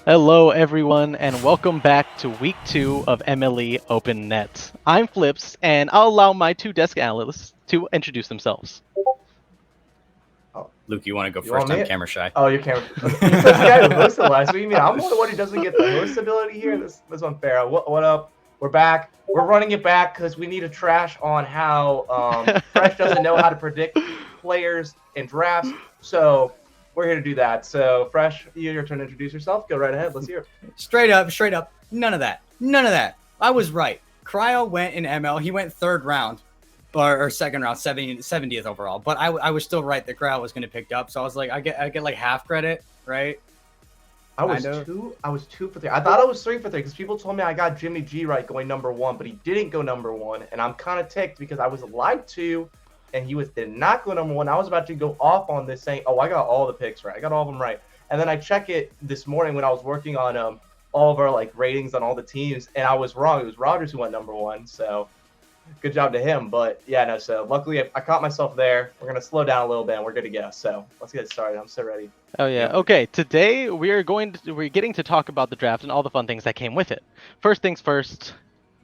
Hello, everyone, and welcome back to week 2 of MLE Open Net. I'm Flips, and I'll allow my two desk analysts to introduce themselves. Oh, Luke, you want to go you first? want I'm me? camera shy. Oh, you can't. You're supposed to the guy who hosted last week. You mean I'm the one who doesn't get the host ability here? This unfair. What up? We're back. We're running it back because we need to trash on how Fresh doesn't know how to predict players and drafts. So we're here to do that. So Fresh, your turn to introduce yourself. Go right ahead. Let's hear it. Straight up. None of that. I was right. Cryo went in ML. He went third round or second round, 70th overall. But I was still right that Cryo was going to pick up. So I was like, I get like half credit, right? I was two for three. I thought I was 3 for 3 because people told me I got Jimmy G right going number one, but he didn't go number one, and I'm kind of ticked because I was lied to, and did not go number one. I was about to go off on this saying, "Oh, I got all the picks right. I got all of them right." And then I check it this morning when I was working on all of our like ratings on all the teams, and I was wrong. It was Rogers who went number one. So good job to him. But yeah, no. So luckily I caught myself there. We're gonna slow down a little bit, and we're good to go. So let's get started. I'm so ready. Oh yeah. Okay, today we're getting to talk about the draft and all the fun things that came with it. First things first,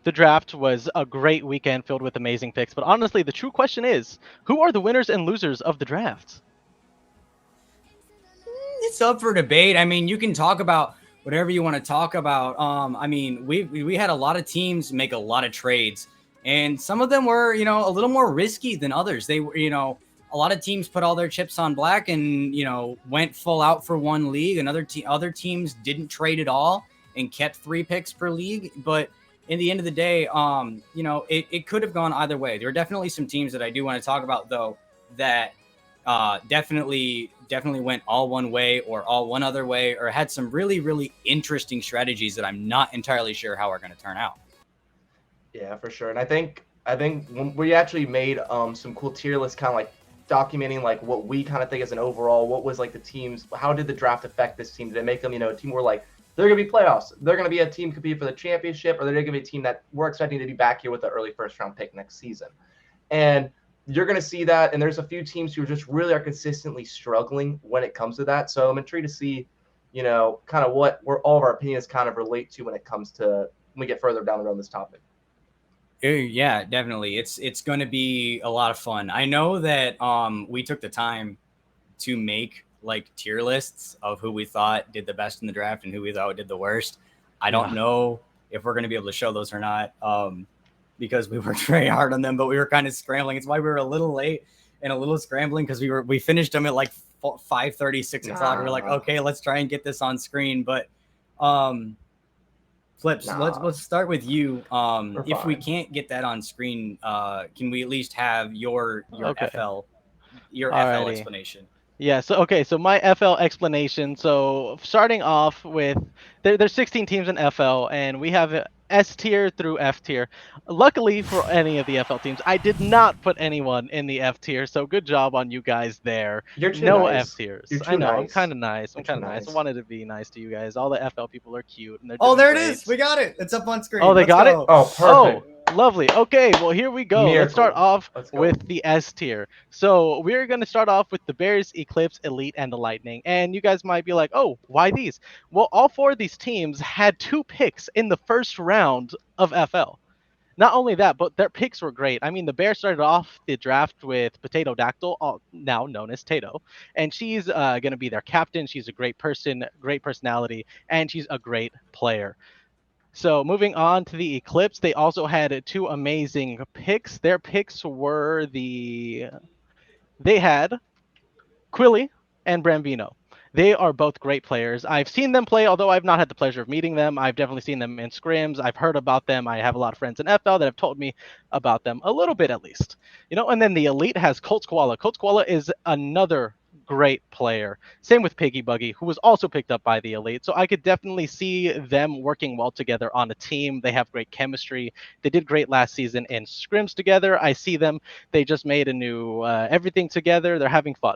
the draft was a great weekend filled with amazing picks, but honestly, the true question is, who are the winners and losers of the draft? It's up for debate. I mean, you can talk about whatever you want to talk about. I mean, we had a lot of teams make a lot of trades, and some of them were, a little more risky than others. They were, a lot of teams put all their chips on black and went full out for one league, and other teams didn't trade at all and kept 3 picks per league. But in the end of the day, it could have gone either way. There are definitely some teams that I do want to talk about though that definitely went all one way or all one other way, or had some really interesting strategies that I'm not entirely sure how are going to turn out. Yeah, for sure. And I think when we actually made some cool tier lists, kind of like documenting like what we kind of think as an overall, what was like the teams, how did the draft affect this team? Did it make them, a team where like they're gonna be playoffs, they're gonna be a team compete for the championship, or they're gonna be a team that we're expecting to be back here with the early first round pick next season? And you're going to see that. And there's a few teams who just really are consistently struggling when it comes to that. So I'm intrigued to see, kind of where all of our opinions kind of relate to when it comes to when we get further down the road on this topic. Yeah, definitely. It's going to be a lot of fun. I know that we took the time to make like tier lists of who we thought did the best in the draft and who we thought did the worst. I don't Yeah. know if we're going to be able to show those or not. Because we worked very hard on them, but we were kind of scrambling. It's why we were a little late and a little scrambling because we finished them at like 5:30, 6 o'clock. We are like, okay, let's try and get this on screen. But Flips, let's start with you. If we can't get that on screen, can we at least have your Okay. FL Alrighty. explanation? Yeah, so my FL explanation. So starting off with there's 16 teams in FL, and we have S tier through F tier. Luckily for any of the FL teams, I did not put anyone in the F tier, so good job on you guys there. You're too No F nice. tiers. You're I too know, I'm nice. kind of nice. I'm You're too kind of nice. I nice. wanted to be nice to you guys. All the FL people are cute and they're Oh, doing there it great. is. We got it. It's up on Oh, screen. they Let's got it? go. Oh, Oh, perfect. lovely. Okay, well, here we go. Let's start Miracle. off Let's go. with the S tier. So, we're going to start off with the Bears, Eclipse, Elite, and the Lightning. And you guys might be like, oh, why these? Well, all 4 of these teams had 2 picks in the first round of FL. Not only that, but their picks were great. I mean, the Bears started off the draft with Potato Dactyl, now known as Tato, and she's going to be their captain. She's a great person, great personality, and she's a great player. So moving on to the Eclipse, they also had 2 amazing picks. Their picks were they had Quilly and Brambino. They are both great players. I've seen them play, although I've not had the pleasure of meeting them. I've definitely seen them in scrims. I've heard about them. I have a lot of friends in FL that have told me about them a little bit at least. And then the Elite has Colt Koala. Colt Koala is another great player. Same with Piggy Buggy, who was also picked up by the Elite. So I could definitely see them working well together on a team. They have great chemistry. They did great last season in scrims together. I see them. They just made a new everything together. They're having fun.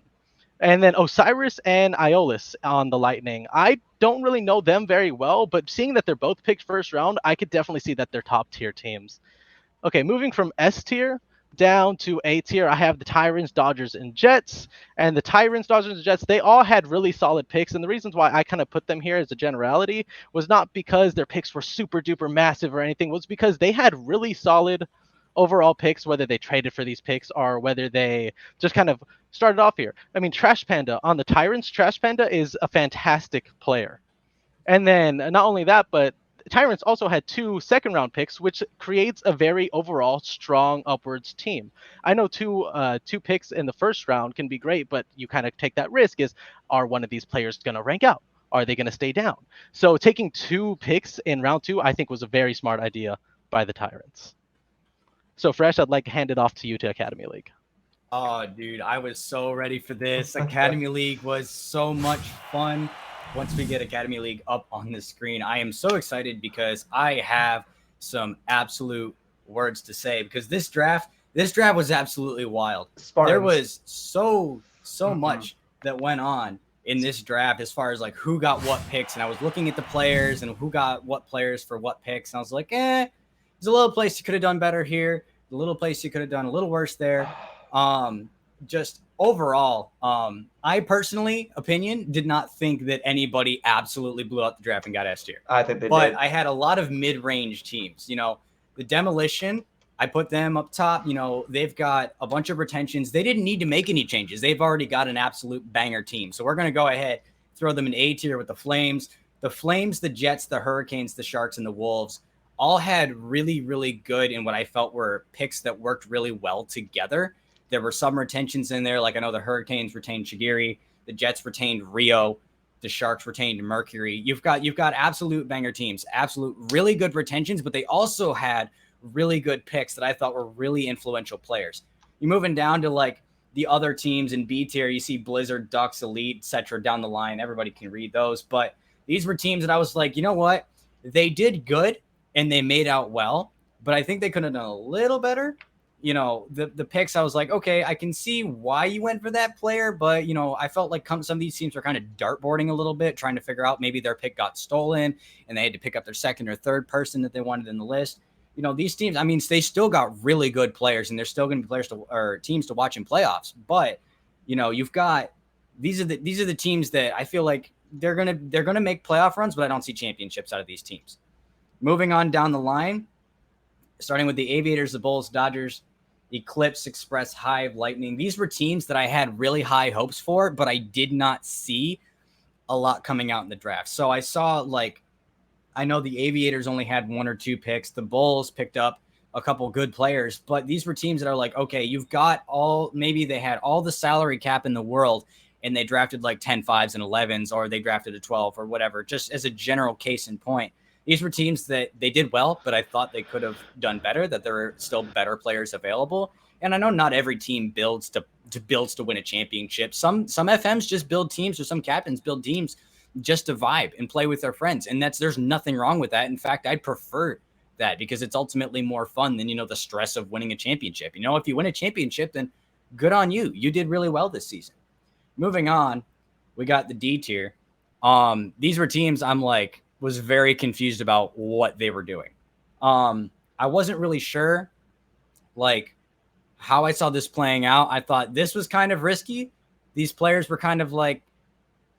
And then Osiris and Iolus on the Lightning. I don't really know them very well, but seeing that they're both picked first round, I could definitely see that they're top tier teams. Okay, moving from S tier, down to A tier, I have the Tyrants, Dodgers, and Jets. And the Tyrants, Dodgers, and Jets, they all had really solid picks. And the reasons why I kind of put them here as a generality was not because their picks were super duper massive or anything, was because they had really solid overall picks, whether they traded for these picks or whether they just kind of started off here. I mean, Trash Panda on the Tyrants, Trash Panda is a fantastic player. And then not only that, but Tyrants also had 2 second round picks, which creates a very overall strong upwards team. I know two picks in the first round can be great, but you kind of take that risk: is are one of these players going to rank out? Are they going to stay down? So taking 2 picks in round 2, I think was a very smart idea by the Tyrants. So Fresh, I'd like to hand it off to you to Academy League. Oh, dude, I was so ready for this. Academy League was so much fun. Once we get Academy League up on the screen, I am so excited because I have some absolute words to say because this draft was absolutely wild. Spartans. There was so much that went on in this draft as far as like who got what picks, and I was looking at the players and who got what players for what picks, and I was like, there's a little place you could have done better here, a little place you could have done a little worse there. Just overall, I personally did not think that anybody absolutely blew out the draft and got S tier. I think they But did. I had a lot of mid-range teams. The Demolition, I put them up top. They've got a bunch of retentions. They didn't need to make any changes. They've already got an absolute banger team. So we're going to go ahead, throw them in A tier with the Flames. The Flames, the Jets, the Hurricanes, the Sharks, and the Wolves all had really, really good and what I felt were picks that worked really well together. There were some retentions in there. Like I know the Hurricanes retained Shigiri, the Jets retained Rio, the Sharks retained Mercury. You've got absolute banger teams, absolute really good retentions, but they also had really good picks that I thought were really influential players. You're moving down to like the other teams in B tier. You see Blizzard, Ducks, Elite, etc. down the line. Everybody can read those, but these were teams that I was like, you know what? They did good and they made out well, but I think they could have done a little better. The picks, I was like, okay, I can see why you went for that player, but, I felt like some of these teams were kind of dartboarding a little bit, trying to figure out maybe their pick got stolen and they had to pick up their second or third person that they wanted in the list. These teams, I mean, they still got really good players and they're still going to be players or teams to watch in playoffs. But, you've got these are the teams that I feel like they're gonna make playoff runs, but I don't see championships out of these teams. Moving on down the line, starting with the Aviators, the Bulls, Dodgers, Eclipse, Express, Hive, Lightning. These were teams that I had really high hopes for, but I did not see a lot coming out in the draft. So I saw I know the Aviators only had 1 or 2 picks. The Bulls picked up a couple good players, but these were teams that are like, okay, you've got maybe they had all the salary cap in the world and they drafted like 10 5s and 11s, or they drafted a 12 or whatever, just as a general case in point. These were teams that they did well, but I thought they could have done better, that there were still better players available. And I know not every team builds to win a championship. Some FMs just build teams, or some captains build teams just to vibe and play with their friends. And there's nothing wrong with that. In fact, I'd prefer that because it's ultimately more fun than, the stress of winning a championship. If you win a championship, then good on you. You did really well this season. Moving on, we got the D tier. These were teams was very confused about what they were doing. I wasn't really sure how I saw this playing out. I thought this was kind of risky. These players were kind of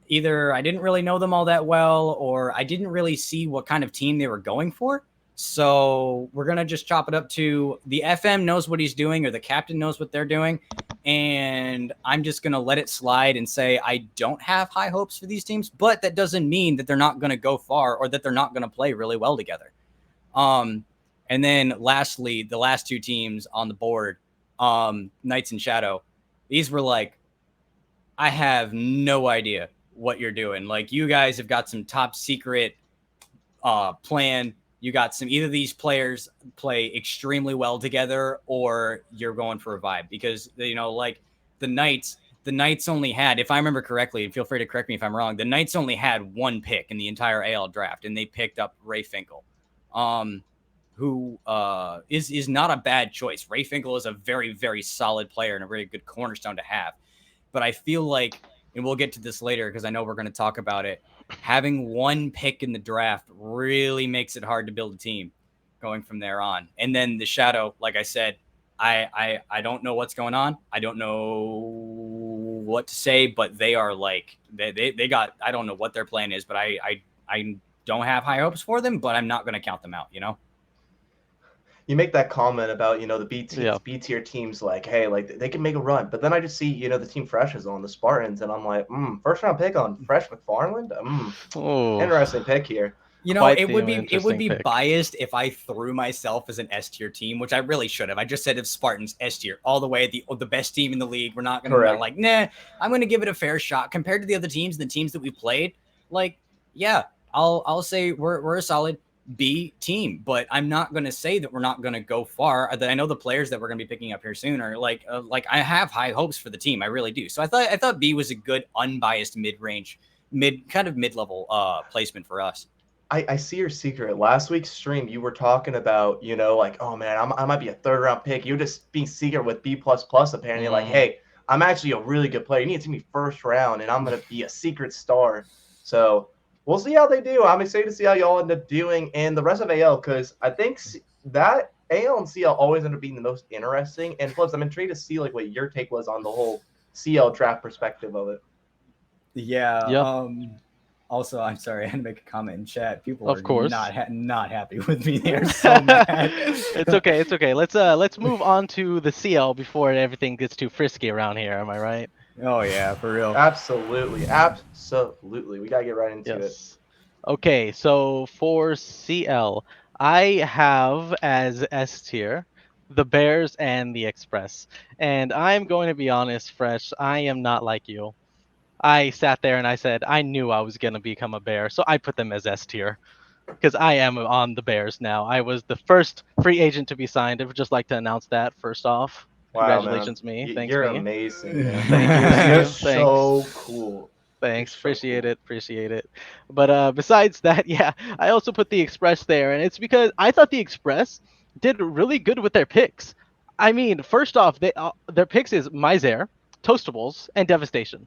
either I didn't really know them all that well, or I didn't really see what kind of team they were going for. So we're going to just chop it up to the FM knows what he's doing, or the captain knows what they're doing. And I'm just going to let it slide and say I don't have high hopes for these teams, but that doesn't mean that they're not going to go far or that they're not going to play really well together. And then lastly, the last 2 teams on the board, Knights and Shadow, these were I have no idea what you're doing. You guys have got some top secret plan. You got either these players play extremely well together, or you're going for a vibe, because the Knights only had, if I remember correctly, and feel free to correct me if I'm wrong, the Knights only had 1 pick in the entire AL draft, and they picked up Ray Finkel, who is not a bad choice. Ray Finkel is a very, very solid player and a very good cornerstone to have. But I feel and we'll get to this later because I know we're going to talk about it, having 1 pick in the draft really makes it hard to build a team going from there on. And then the Shadow, like I said, I don't know what's going on. I don't know what to say, but they are like they got I don't know what their plan is, but I don't have high hopes for them, but I'm not going to count them out. You know. You make that comment about the Yeah. B tier teams, like, hey, like they can make a run, but then I just see the team Fresh is on, the Spartans, and I'm like, first round pick on Fresh McFarland. Oh, Interesting pick here. You know, quite it the would interesting be pick. biased if I threw myself as an S tier team, which I really should have. I just said if Spartans S tier all the way, the best team in the league. We're not gonna Correct. like, nah. I'm gonna give it a fair shot compared to the other teams, the teams that we played. Like, yeah, I'll say we're a solid B team, but I'm not gonna say that we're not gonna go far. I know the players that we're gonna be picking up here soon are like I have high hopes for the team. I really do. So I thought B was a good unbiased mid range, mid level placement for us. I see your secret. Last week's stream, you were talking about, like, oh man, I might be a third round pick. You're just being secret with B plus plus apparently. Like, Mm, hey, I'm actually a really good player. You need to see me first round, and I'm gonna be a secret star. So we'll see how they do. I'm excited to see how y'all end up doing, and the rest of AL, because I think that AL and CL always end up being the most interesting. And plus, I'm intrigued to see like what your take was on the whole CL draft perspective of it. Yeah. yeah, Also, I'm sorry, I had to make a comment in chat. People of are course. not happy with me. They are so mad. It's okay. It's okay. Let's move on to the CL before everything gets too frisky around here. Am I right? Oh yeah, for real. Absolutely, absolutely. We gotta get right into it. Yes. Okay. So for CL, I have as S tier the Bears and the Express, and I'm going to be honest, Fresh. I am not like you. I sat there and I said I knew I was going to become a Bear, so I put them as S tier because I am on the Bears now. I was the first free agent to be signed. I would just like to announce that first off. Wow, man, Congratulations, me. Thanks, you're me. amazing, man. Thank you. Thank You're you. Thanks. so cool. You're Thanks. so Appreciate cool. it. Appreciate it. But besides that, yeah, I also put the Express there, and it's because I thought the Express did really good with their picks. I mean, first off, their picks is Miser, Toastables, and Devastation.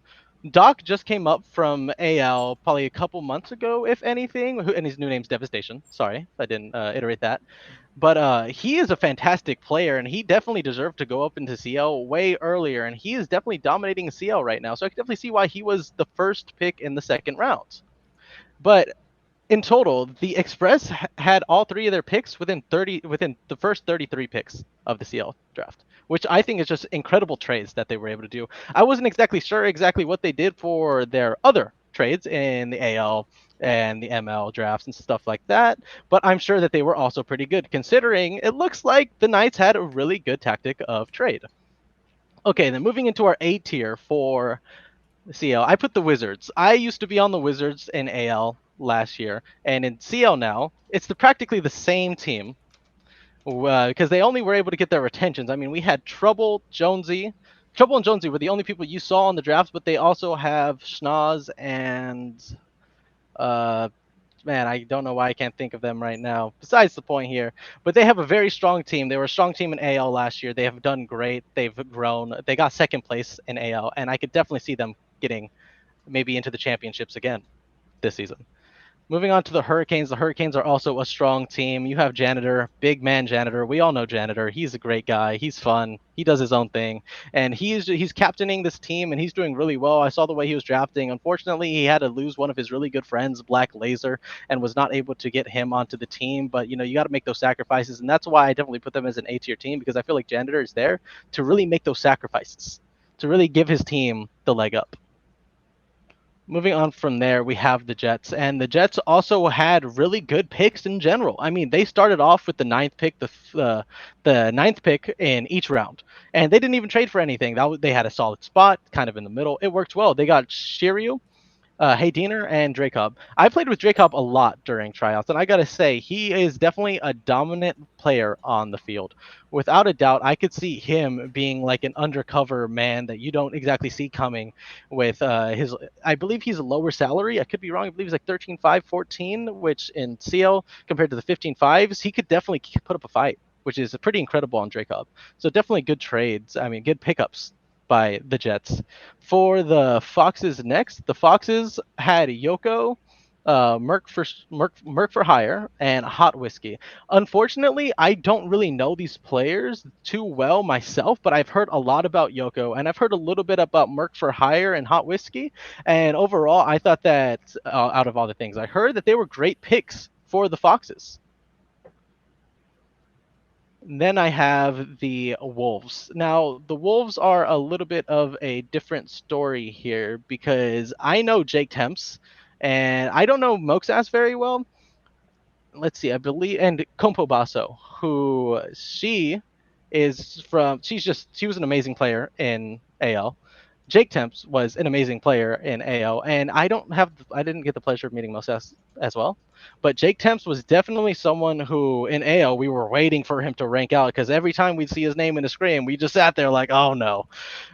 Doc just came up from AL probably a couple months ago, if anything, and his new name's Devastation. Sorry if I didn't iterate that. But he is a fantastic player, and he definitely deserved to go up into CL way earlier, and he is definitely dominating CL right now. So I can definitely see why he was the first pick in the second round. But in total, the Express had all three of their picks within the first 33 picks of the CL draft, which I think is just incredible trades that they were able to do. I wasn't exactly sure exactly what they did for their other trades in the AL and the ML drafts and stuff like that, but I'm sure that they were also pretty good considering it looks like the Knights had a really good tactic of trade. Okay, then moving into our A tier for CL, I put the Wizards. I used to be on the Wizards in AL last year, and in CL now, it's practically the same team because they only were able to get their retentions. I mean, we had Trouble and Jonesy were the only people you saw on the drafts, but they also have Schnoz and uh, man, I don't know why I can't think of them right now. Besides the point here, but they have a very strong team. They were a strong team in AL last year. They have done great. They've grown. They got second place in AL, and I could definitely see them getting maybe into the championships again this season. Moving on to the Hurricanes. The Hurricanes are also a strong team. You have Janitor, big man Janitor. We all know Janitor. He's a great guy. He's fun. He does his own thing, and he's captaining this team, and he's doing really well. I saw the way he was drafting. Unfortunately, he had to lose one of his really good friends, Black Laser, and was not able to get him onto the team. But you got to make those sacrifices, and that's why I definitely put them as an A tier team because I feel like Janitor is there to really make those sacrifices, to really give his team the leg up. Moving on from there, we have the Jets, and the Jets also had really good picks in general. I mean, they started off with the ninth pick, the ninth pick in each round, and they didn't even trade for anything. They had a solid spot, kind of in the middle. It worked well. They got Shiryu, Haydiner, and Dracob. I played with Dracob a lot during tryouts, and I gotta say, he is definitely a dominant player on the field. Without a doubt, I could see him being like an undercover man that you don't exactly see coming with his. I believe he's a lower salary. I could be wrong. I believe he's like 13.5, 14, which in CL compared to the 15.5s, he could definitely put up a fight, which is pretty incredible on Dracob. So definitely good trades. I mean, good pickups by the Jets. For the Foxes next, the Foxes had Yoko, Merc for Hire, and Hot Whiskey. Unfortunately, I don't really know these players too well myself, but I've heard a lot about Yoko, and I've heard a little bit about Merc for Hire and Hot Whiskey. And overall, I thought that out of all the things I heard, that they were great picks for the Foxes. Then I have the Wolves. Now, the Wolves are a little bit of a different story here because I know Jake Temps, and I don't know Moxas very well. Let's see, I believe, and Compo Basso, who she was an amazing player in AL. Jake Temps was an amazing player in AO, and I didn't get the pleasure of meeting Moses as well, but Jake Temps was definitely someone who in AO we were waiting for him to rank out because every time we'd see his name in the screen, we just sat there like, oh no,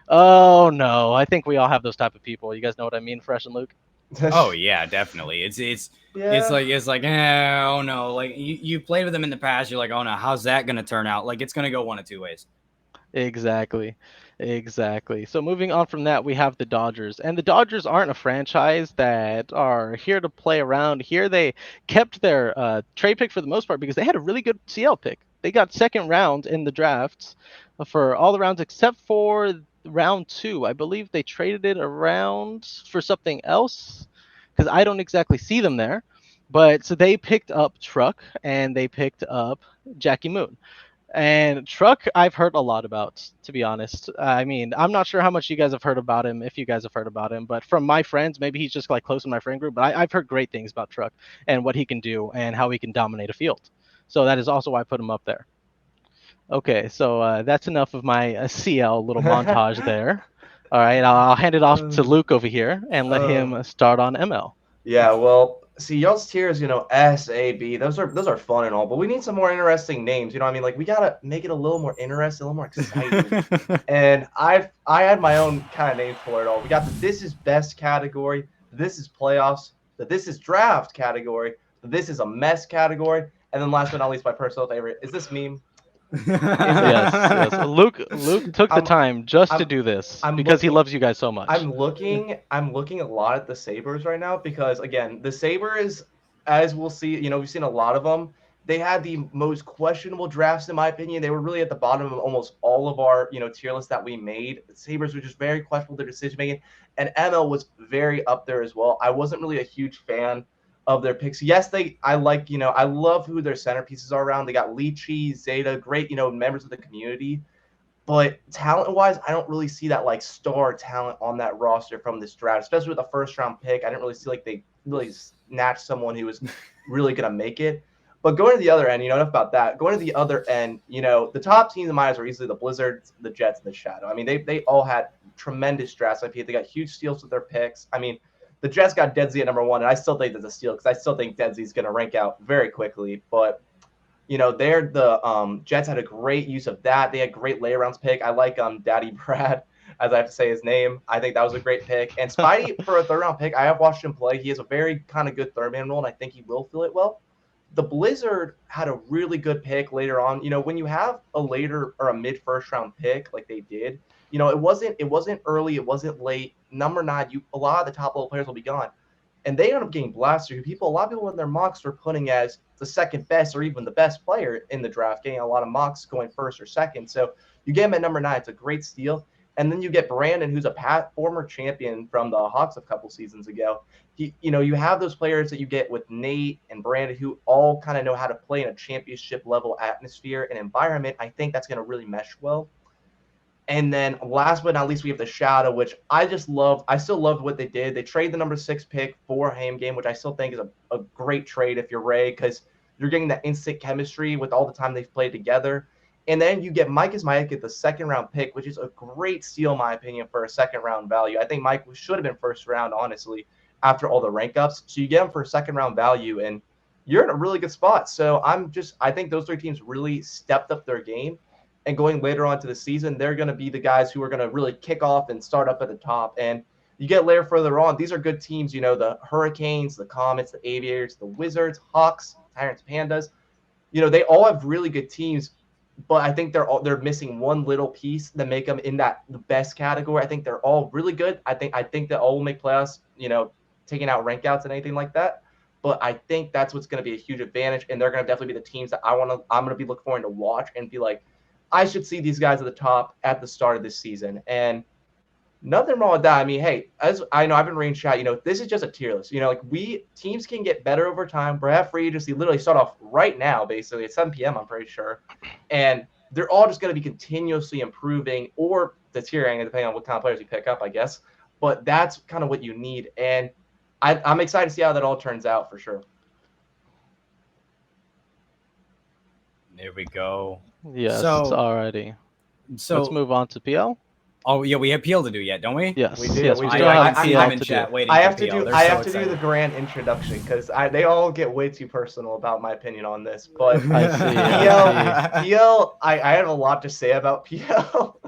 oh no. I think we all have those type of people. You guys know what I mean, Fresh and Luke? Oh yeah, definitely. It's Yeah. like oh no, like you played with them in the past. You're like, oh no, how's that gonna turn out? Like it's gonna go one of two ways. Exactly. Exactly. So moving on from that, we have the Dodgers. And the Dodgers aren't a franchise that are here to play around. Here they kept their trade pick for the most part because they had a really good CL pick. They got second round in the drafts for all the rounds except for round two. I believe they traded it around for something else because I don't exactly see them there. But so they picked up Truck and they picked up Jackie Moon. And Truck, I've heard a lot about, to be honest. I mean, I'm not sure how much you guys have heard about him, if you guys have heard about him, but from my friends, maybe he's just like close in my friend group, but I've heard great things about Truck and what he can do and how he can dominate a field. So that is also why I put him up there. Okay, so that's enough of my CL little montage there. All right, I'll hand it off to Uh, Luke over here and let uh, him start on ML. Yeah, well, see, y'all's tiers, S, A, B, those are fun and all, but we need some more interesting names. You know what I mean? Like we gotta make it a little more interesting, a little more exciting. And I had my own kind of names for it all. We got the This Is Best category, the This Is Playoffs, the This Is Draft category, the This Is a Mess category, and then last but not least, my personal favorite is this meme. Is it? Yes, yes. Luke took the I'm time just to I'm do this I'm because he looking. loves you guys so much. I'm looking a lot at the Sabres right now because again, the Sabres, as we'll see, we've seen a lot of them. They had the most questionable drafts in my opinion. They were really at the bottom of almost all of our, tier lists that we made. The Sabres were just very questionable their decision making, and ML was very up there as well. I wasn't really a huge fan of their picks. Yes, I love who their centerpieces are around. They got Leachy, Zeta, great, members of the community, but talent wise, I don't really see that like star talent on that roster from this draft, especially with a first round pick. I didn't really see like they really snatched someone who was really going to make it. But going to the other end, enough about that. Going to the other end, the top teams in my eyes are easily the Blizzards, the Jets, and the Shadow. I mean, they all had tremendous drafts. I think they got huge steals with their picks. I mean, the Jets got Deadsy at number one, and I still think that's a steal because I still think Deadsy's going to rank out very quickly. But they're the Jets had a great use of that. They had great layarounds pick. I like Daddy Brad, as I have to say his name. I think that was a great pick. And Spidey for a third round pick, I have watched him play. He has a very kind of good third man role, and I think he will fill it well. The Blizzard had a really good pick later on. When you have a later or a mid first round pick like they did, it wasn't early, it wasn't late. Number 9, a lot of the top level players will be gone, and they ended up getting blasted. A lot of people in their mocks were putting as the second best or even the best player in the draft, getting a lot of mocks going first or second. So you get him at number 9. It's a great steal. And then you get Brandon, who's a former champion from the Hawks a couple seasons ago. You have those players that you get with Nate and Brandon who all kind of know how to play in a championship level atmosphere and environment. I think that's going to really mesh well. And then last but not least, we have the Shadow, which I just loved. I still loved what they did. They traded the number 6 pick for Ham Game, which I still think is a great trade if you're Ray, because you're getting that instant chemistry with all the time they've played together. And then you get Mike Ismail at the second round pick, which is a great steal, in my opinion, for a second round value. I think Mike should have been first round, honestly, after all the rank ups. So you get him for a second round value, and you're in a really good spot. So I think those 3 teams really stepped up their game, and going later on to the season, they're going to be the guys who are going to really kick off and start up at the top. And you get later further on, these are good teams, the Hurricanes, the Comets, the Aviators, the Wizards, Hawks, Tyrants, Pandas. They all have really good teams, but I think they're missing one little piece that make them in that the best category. I think they're all really good. I think they all will make playoffs, taking out rank outs and anything like that. But I think that's what's going to be a huge advantage, and they're going to definitely be the teams that I'm going to be looking forward to watch and be like, I should see these guys at the top at the start of this season. And nothing wrong with that. I mean, hey, as I know, I've been reading chat. This is just a tier list. Like teams can get better over time. We have free agency literally start off right now, basically at 7 p.m. I'm pretty sure, and they're all just going to be continuously improving or deteriorating depending on what kind of players you pick up, I guess. But that's kind of what you need, and I'm excited to see how that all turns out for sure. There we go. Yes, So, alrighty. Let's move on to PL. Oh yeah, we have PL to do yet, don't we? Yes, We do. yes, We we do. still I have can see PL them in to chat do. waiting I for have to PL. do. They're I so have to do excited. the grand introduction because they all get way too personal about my opinion on this. But I see. PL, PL, I have a lot to say about PL.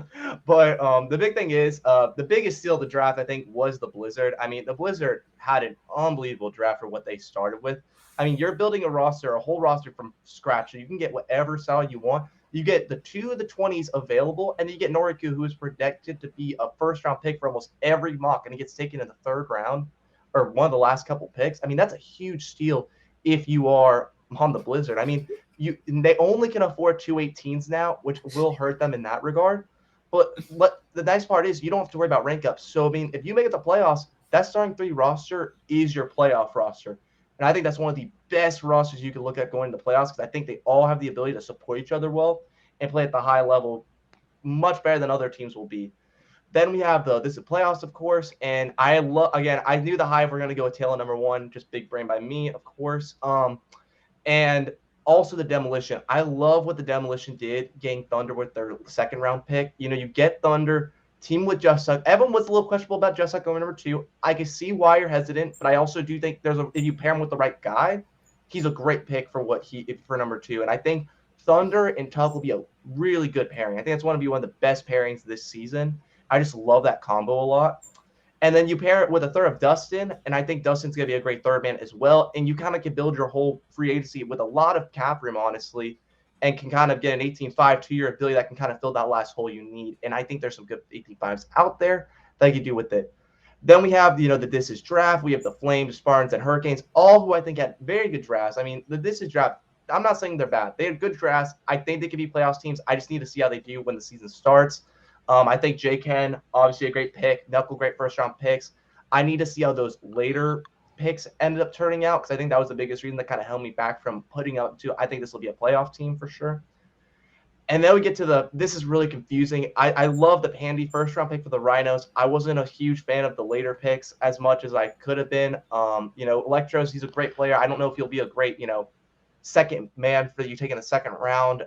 But the big thing is, the biggest steal of the draft, I think, was the Blizzard. I mean, the Blizzard had an unbelievable draft for what they started with. I mean, you're building a whole roster from scratch, so you can get whatever style you want. You get the 2 of the 20s available, and you get Noriku, who is projected to be a first-round pick for almost every mock, and he gets taken in the third round or one of the last couple picks. I mean, that's a huge steal if you are on the Blizzard. I mean, they only can afford 218s now, which will hurt them in that regard. But the nice part is you don't have to worry about rank ups. So, I mean, if you make it the playoffs, that starting 3 roster is your playoff roster. And I think that's one of the best rosters you can look at going to the playoffs because I think they all have the ability to support each other well and play at the high level much better than other teams will be. Then we have this is playoffs, of course, and I knew the Hive were going to go with Taylor number 1, just big brain by me, of course. And also the Demolition. I love what the Demolition did, getting Thunder with their second round pick. You get Thunder, team with Just Suck. Everyone was a little questionable about Just Suck going number 2. I can see why you're hesitant, but I also do think if you pair him with the right guy, he's a great pick for number 2. And I think Thunder and Tug will be a really good pairing. I think it's going to be one of the best pairings this season. I just love that combo a lot. And then you pair it with a third of Dustin, and I think Dustin's going to be a great third man as well. And you kind of can build your whole free agency with a lot of cap room, honestly, and can kind of get an 18-5 2-year ability that can kind of fill that last hole you need. And I think there's some good 18-5s out there that you can do with it. Then we have, the This Is draft. We have the Flames, Spartans, and Hurricanes, all who I think had very good drafts. I mean, the This Is draft, I'm not saying they're bad. They had good drafts. I think they could be playoffs teams. I just need to see how they do when the season starts. I think J. Ken, obviously a great pick. Knuckle, great first-round picks. I need to see how those later picks ended up turning out because I think that was the biggest reason that kind of held me back from putting up to. I think this will be a playoff team for sure. And then we get to this is really confusing. I love the Pandy first-round pick for the Rhinos. I wasn't a huge fan of the later picks as much as I could have been. Electros, he's a great player. I don't know if he'll be a great, second man for you taking the second round.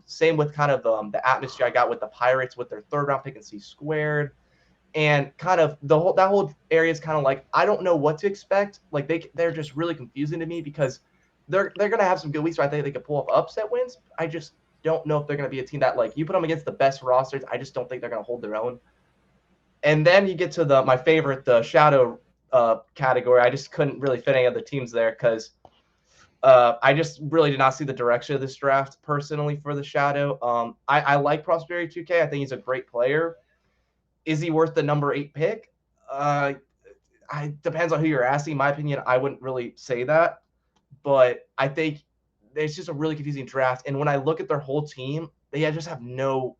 Same with kind of the atmosphere I got with the Pirates with their third round pick and C squared, and kind of that whole area is kind of like I don't know what to expect. Like they're just really confusing to me because they're gonna have some good weeks where I think they could pull off upset wins. I just don't know if they're gonna be a team that like you put them against the best rosters. I just don't think they're gonna hold their own. And then you get to my favorite, the Shadow category. I just couldn't really fit any other teams there because I just really did not see the direction of this draft personally for the Shadow. I like Prosperity 2K. I think he's a great player. Is he worth the number 8 pick? Depends on who you're asking. In my opinion, I wouldn't really say that. But I think it's just a really confusing draft. And when I look at their whole team, they just have no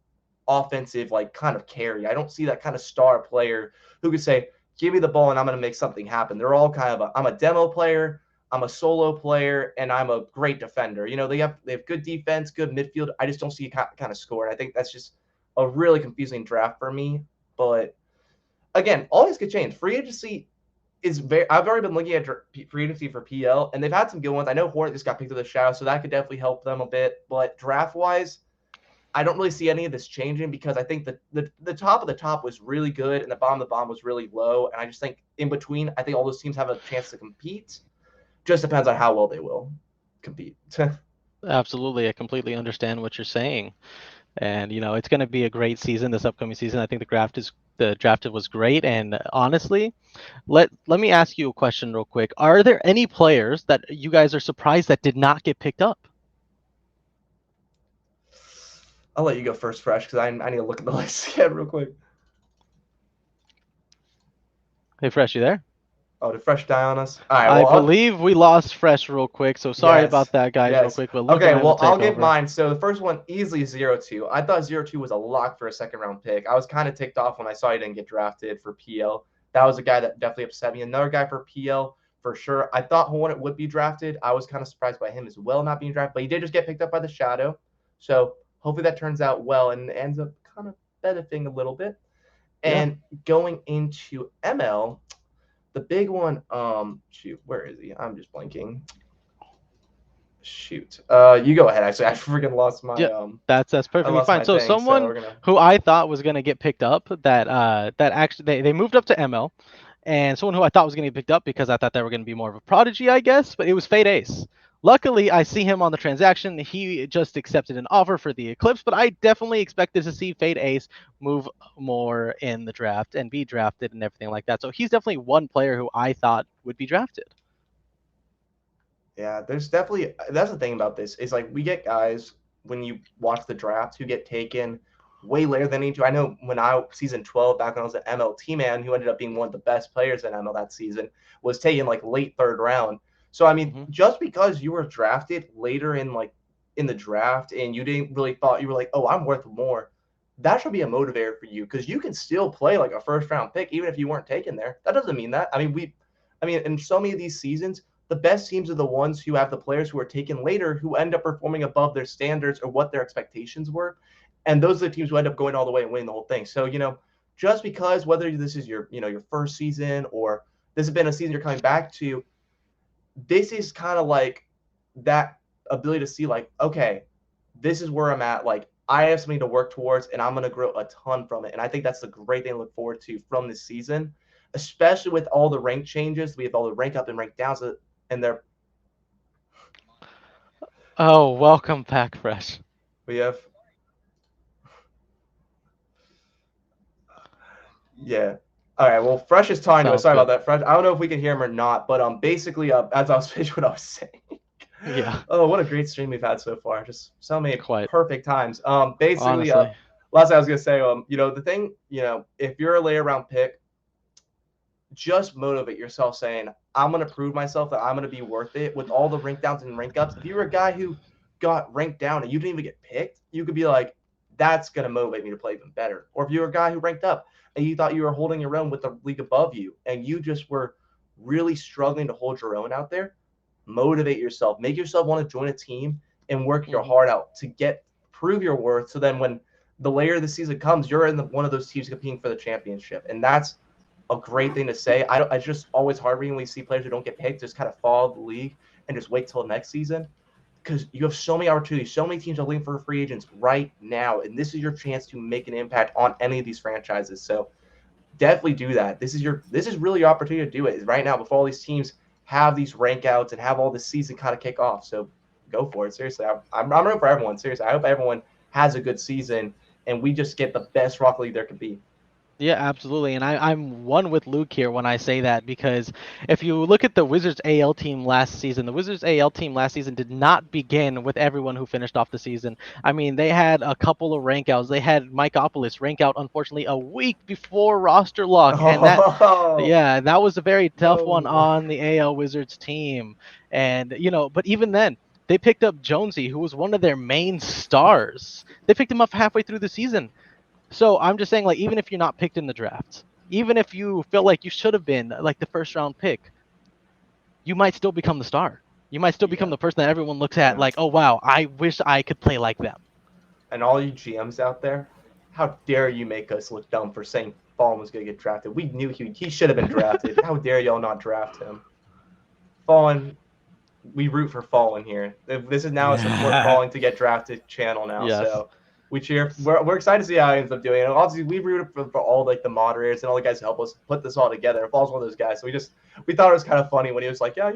offensive kind of carry. I don't see that kind of star player who could say, give me the ball and I'm going to make something happen. They're all kind of I'm a demo player, I'm a solo player, and I'm a great defender. They have good defense, good midfield. I just don't see kind of score. And I think that's just a really confusing draft for me. But again, all these could change. Free agency is I've already been looking at free agency for PL, and they've had some good ones. I know Hornet just got picked to the Shadow, so that could definitely help them a bit. But draft wise, I don't really see any of this changing because I think the top of the top was really good and the bottom of the bottom was really low. And I just think in between, I think all those teams have a chance to compete. Just depends on how well they will compete. Absolutely, I completely understand what you're saying, and it's going to be a great season this upcoming season. I think the draft was great, and honestly, let me ask you a question real quick. Are there any players that you guys are surprised that did not get picked up? I'll let you go first, Fresh, because I need to look at the list again real quick. Hey, Fresh, you there? Oh, did Fresh die on us? All right. I Well, believe we lost Fresh real quick, so sorry yes, about that, guys, real yes. quick. But Luke and Okay. I will Well, I'll take give over. mine. So the first one easily 0-2. I thought 0-2 was a lock for a second round pick. I was kind of ticked off when I saw he didn't get drafted for PL. That was a guy that definitely upset me. Another guy for PL for sure. I thought Hornet would be drafted. I was kind of surprised by him as well not being drafted, but he did just get picked up by the Shadow. So hopefully that turns out well and ends up kind of benefiting a little bit. Yeah. And going into ML, the big one, shoot, where is he? I'm just blanking. Shoot. You go ahead. Actually, I freaking lost my Yeah, that's I perfectly lost fine. my So thing. So someone we're gonna. who I thought was gonna get picked up that actually they moved up to ML, and someone who I thought was gonna get picked up because I thought they were gonna be more of a prodigy, I guess, but it was Fade Ace. Luckily, I see him on the transaction. He just accepted an offer for the Eclipse, but I definitely expected to see Fade Ace move more in the draft and be drafted and everything like that. So he's definitely one player who I thought would be drafted. Yeah, there's definitely that's the thing about this is like we get guys when you watch the draft who get taken way later than each. I know when I season 12 back when I was an MLT man who ended up being one of the best players in ML that season was taken like late third round. So I mean, Hmm. just because you were drafted later in like in the draft and you didn't really thought you were like, oh, I'm worth more. That should be a motivator for you because you can still play like a first round pick even if you weren't taken there. That doesn't mean that. I mean, in so many of these seasons the best teams are the ones who have the players who are taken later who end up performing above their standards or what their expectations were. And those are the teams who end up going all the way and winning the whole thing. So, just because whether this is your first season or this has been a season you're coming back to, this is kind of like that ability to see like, okay, this is where I'm at. Like I have something to work towards and I'm going to grow a ton from it. And I think that's the great thing to look forward to from this season, especially with all the rank changes. We have all the rank up and rank downs and they're Oh, welcome back, Fresh. we have yeah. All right. Well, Fresh is talking to us. Sounds Sorry about good. that, Fresh. I don't know if we can hear him or not, but basically, as I was finishing what I was saying. Yeah, Oh, what a great stream we've had so far. Just so many quite perfect times. Basically, honestly. last thing I was gonna say, the thing, if you're a later round pick, just motivate yourself saying, I'm going to prove myself that I'm going to be worth it with all the rank downs and rank ups. If you were a guy who got ranked down and you didn't even get picked, you could be like, that's going to motivate me to play even better. Or if you were a guy who ranked up and you thought you were holding your own with the league above you and you just were really struggling to hold your own out there, motivate yourself. Make yourself want to join a team and work your Hmm. heart out to prove your worth. So then when the later of the season comes, you're in one of those teams competing for the championship. And that's a great thing to say. It's just always hard when we see players who don't get picked just kind of follow the league and just wait till next season because you have so many opportunities. So many teams are looking for free agents right now, and this is your chance to make an impact on any of these franchises. So definitely do that. This is really your opportunity to do it right now before all these teams have these rank outs and have all this season kind of kick off. So go for it. Seriously, I'm rooting for everyone. Seriously, I hope everyone has a good season and we just get the best Rocket League there could be. Yeah, absolutely. And I'm one with Luke here when I say that because if you look at the Wizards AL team last season, the Wizards AL team last season did not begin with everyone who finished off the season. I mean, they had a couple of rank outs. They had Mikeopolis rank out, unfortunately, a week before roster lock. And that, Oh yeah, that was a very tough one no. on the AL Wizards team. And, but even then, they picked up Jonesy, who was one of their main stars. They picked him up halfway through the season. So I'm just saying, like, even if you're not picked in the draft, even if you feel like you should have been like the first round pick, you might still become the star. You might still become Yeah, the person that everyone looks at yeah. like, oh wow, I wish I could play like them. And all you GMs out there, how dare you make us look dumb for saying Fallen was going to get drafted? We knew he should have been drafted. How dare y'all not draft him? Fallen, we root for Fallen here. This is now a support Fallen to get drafted channel now. Yes. So we cheer. We're excited to see how he ends up doing. And obviously, we rooted for all like the moderators and all the guys who help us put this all together. And Fall's one of those guys. So we thought it was kind of funny when he was like, yeah,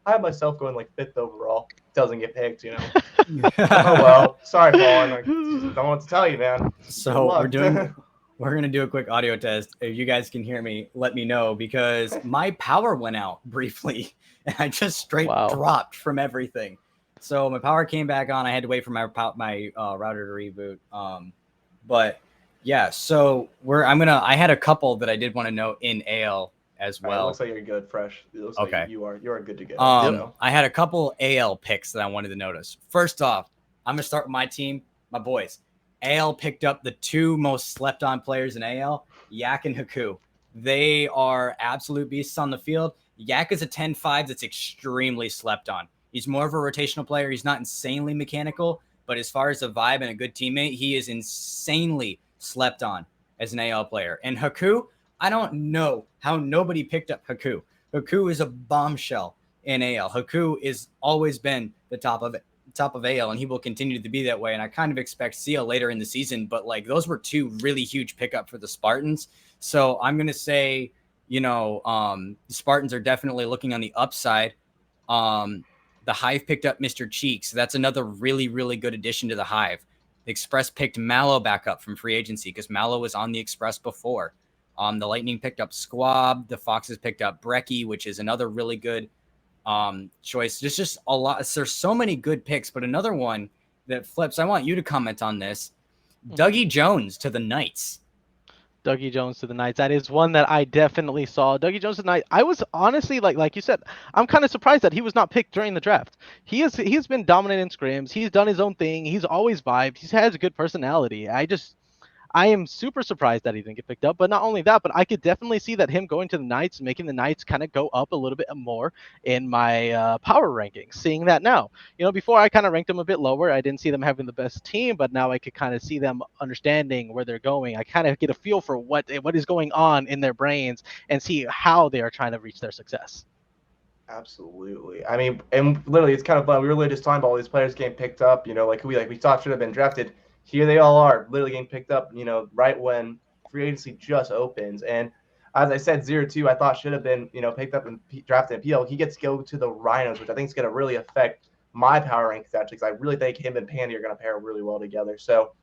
I have myself going like fifth overall. Doesn't get picked. Oh well, sorry, Fallen. I don't know what to tell you, man. Good So luck. we're gonna do a quick audio test. If you guys can hear me, let me know because my power went out briefly and I just straight Wow. dropped from everything. So my power came back on. I had to wait for my router to reboot. But yeah, so I had a couple that I did want to know in AL as All right, it looks well. like you're good, Fresh. It looks like Okay. you are good to go. Yep. So I had a couple AL picks that I wanted to notice. First off, I'm gonna start with my team, my boys. AL picked up the two most slept on players in AL, Yak and Haku. They are absolute beasts on the field. Yak is a 10-5 that's extremely slept on. He's more of a rotational player. He's not insanely mechanical, but as far as a vibe and a good teammate, he is insanely slept on as an AL player. And Haku, I don't know how nobody picked up Haku. Haku is a bombshell in AL. Haku has always been the top of AL, and he will continue to be that way. And I kind of expect Sia later in the season, but like those were two really huge pickup for the Spartans. So I'm gonna say, the Spartans are definitely looking on the upside. Um, the Hive picked up Mr. Cheeks. That's another really, really good addition to the Hive. The Express picked Mallow back up from free agency because Mallow was on the Express before. The Lightning picked up Squab. The Foxes picked up Brecky, which is another really good choice. There's just a lot. There's so many good picks, but another one that flips. I want you to comment on this. Dougie Jones to the Knights. Dougie Jones to the Knights. That is one that I definitely saw. Dougie Jones to the Knights. I was honestly like you said, I'm kind of surprised that he was not picked during the draft. He's been dominant in scrims. He's done his own thing. He's always vibed. He has a good personality. I am super surprised that he didn't get picked up. But not only that, but I could definitely see that him going to the Knights, making the Knights kind of go up a little bit more in my power rankings. Seeing that now, before I kind of ranked them a bit lower. I didn't see them having the best team, but now I could kind of see them understanding where they're going. I kind of get a feel for what is going on in their brains and see how they are trying to reach their success. absolutely. I mean, and literally, it's kind of fun. We were literally just talking about all these players getting picked up. Like who we thought should have been drafted. Here they all are, literally getting picked up. Right when free agency just opens. And as I said, 0-2, I thought should have been picked up and drafted in PL. He gets to go to the Rhinos, which I think is going to really affect my power rankings actually, because I really think him and Pandy are going to pair really well together. So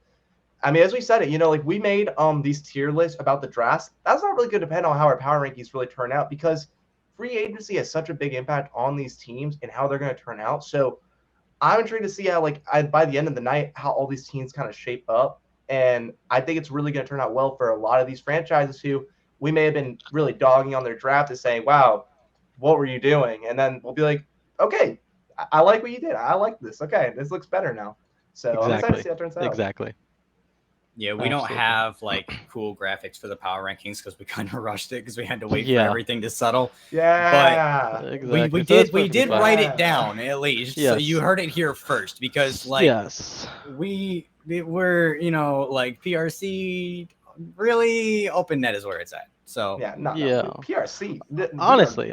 I mean, as we said it, like we made these tier lists about the drafts. That's not really going to depend on how our power rankings really turn out because free agency has such a big impact on these teams and how they're going to turn out. So I'm intrigued to see how, by the end of the night, how all these teams kind of shape up. And I think it's really going to turn out well for a lot of these franchises who we may have been really dogging on their draft and saying, wow, what were you doing? And then we'll be like, okay, I like what you did. I like this. Okay, this looks better now. So I'm excited to Exactly. see how it turns out. Exactly. Yeah, we don't Absolutely. have like cool graphics for the power rankings because we kind of rushed it because we had to wait for Yeah. everything to settle. Yeah. Exactly. We So that's did perfectly fine. write it down at least, so Yes. you heard it here first because Yes. we were like PRC really open net is where it's at. So Yeah, no, Yeah. PRC. Honestly,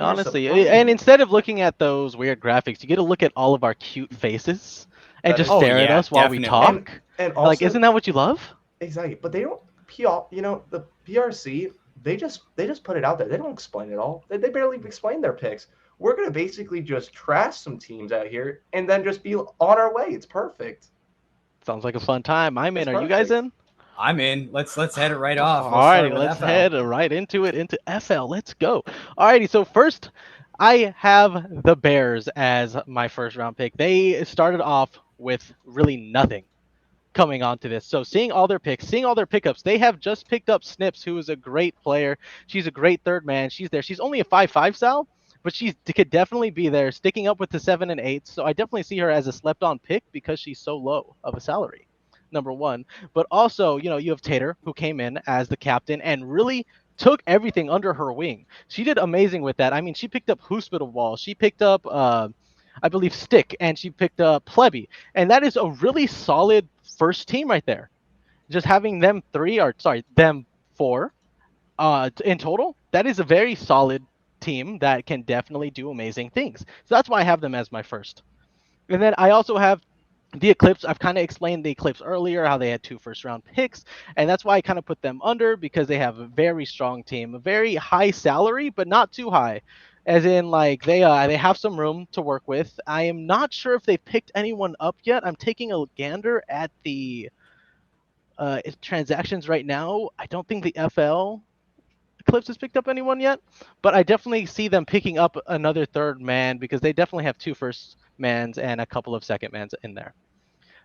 and instead of looking at those weird graphics, you get to look at all of our cute faces and That just is oh stare at yeah, us while we definitely. talk. and Like, also isn't that what you love? exactly, but they don't PR. The PRC they just put it out there. They don't explain it all. They barely explain their picks. We're gonna basically just trash some teams out here and then just be on our way. It's perfect. Sounds like a fun time. I'm It's in. Are you guys perfect. in? I'm in. Let's head it right off. We'll start Alrighty, with let's FL. head right into it, into FL. Let's go. Alrighty, so first, I have the Bears as my first round pick. They started off with really nothing coming onto this. So seeing all their picks, seeing all their pickups, they have just picked up Snips, who is a great player. She's a great third man. She's there. She's only a 5-5 Sal, but she could definitely be there, sticking up with the 7 and 8. So I definitely see her as a slept on pick because she's so low of a salary. Number one. But also, you have Tater, who came in as the captain and really took everything under her wing. She did amazing with that. I mean, she picked up Hospital Wall. She picked up I believe Stick, and she picked up Plebby. And that is a really solid first team right there. Just having them three, or sorry, them four, in total, that is a very solid team that can definitely do amazing things. So that's why I have them as my first. And then I also have the Eclipse. I've kind of explained the Eclipse earlier, how they had 2 first round picks, and that's why I kind of put them under because they have a very strong team, a very high salary, but not too high. As in, like they have some room to work with. I am not sure if they've picked anyone up yet. I'm taking a gander at the transactions right now. I don't think the FL Eclipse has picked up anyone yet, but I definitely see them picking up another third man because they definitely have 2 first mans and a couple of second mans in there.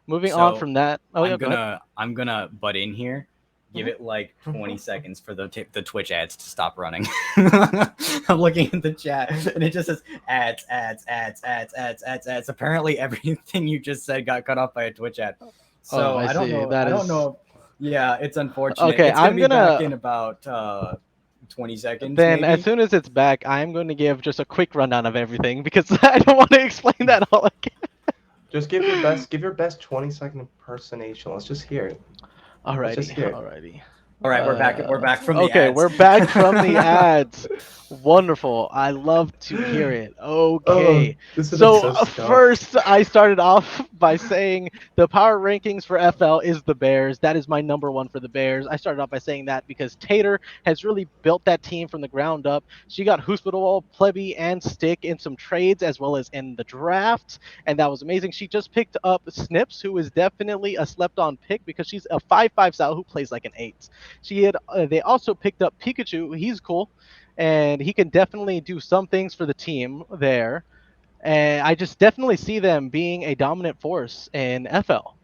Moving on So from that. Oh yeah, go ahead. I'm gonna butt in here. give it like 20 seconds for the Twitch ads to stop running. I'm looking at the chat and it just says ads. Apparently everything you just said got cut off by a Twitch ad. So I I don't see. know. That I don't is know. Yeah, it's unfortunate. okay. It's gonna I'm be back gonna in about 20 seconds. then as Maybe. soon as it's back, I'm going to give just a quick rundown of everything because I don't want to explain that all again. Just give your best 20-second impersonation. Let's just hear it. Let's just Alrighty, hear it. alrighty. All right, we're back. We're back from the Okay, ads. we're back from the ads. Wonderful. I love to hear it. Okay. This has been So so scuffed. first, I started off by saying the power rankings for FL is the Bears. That is my number one for the Bears. I started off by saying that because Tater has really built that team from the ground up. She got Hospital, Plebby, and Stick in some trades as well as in the draft, and that was amazing. She just picked up Snips, who is definitely a slept-on pick because she's a 5'5" Sal who plays like an 8. They also picked up Pikachu. He's cool, and he can definitely do some things for the team there. And I just definitely see them being a dominant force in FL.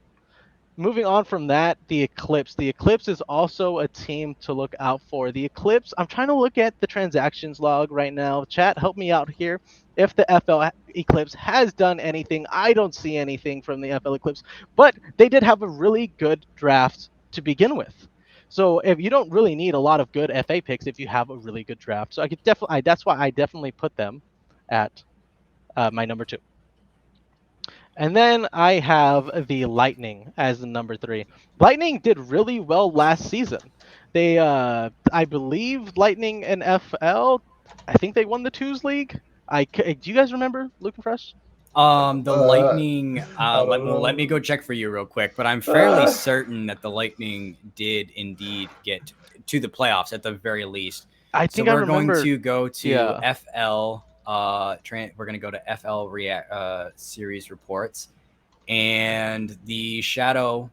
Moving on from that, the Eclipse. The Eclipse is also a team to look out for. The Eclipse, I'm trying to look at the transactions log right now. Chat, help me out here. If the FL Eclipse has done anything, I don't see anything from the FL Eclipse, but they did have a really good draft to begin with. So if you don't really need a lot of good FA picks if you have a really good draft. So I could definitely, that's why I definitely put them at my number 2. And then I have the Lightning as the number 3. Lightning did really well last season. They, I believe, Lightning and FL. I think they won the Twos League. Do you guys remember, Luke and Fresh? The Lightning. don't Let know. me go check for you real quick. But I'm fairly certain that the Lightning did indeed get to the playoffs at the very least. I So think I we're going remember. to go to Yeah. FL. We're going to go to FL series reports, and the Shadow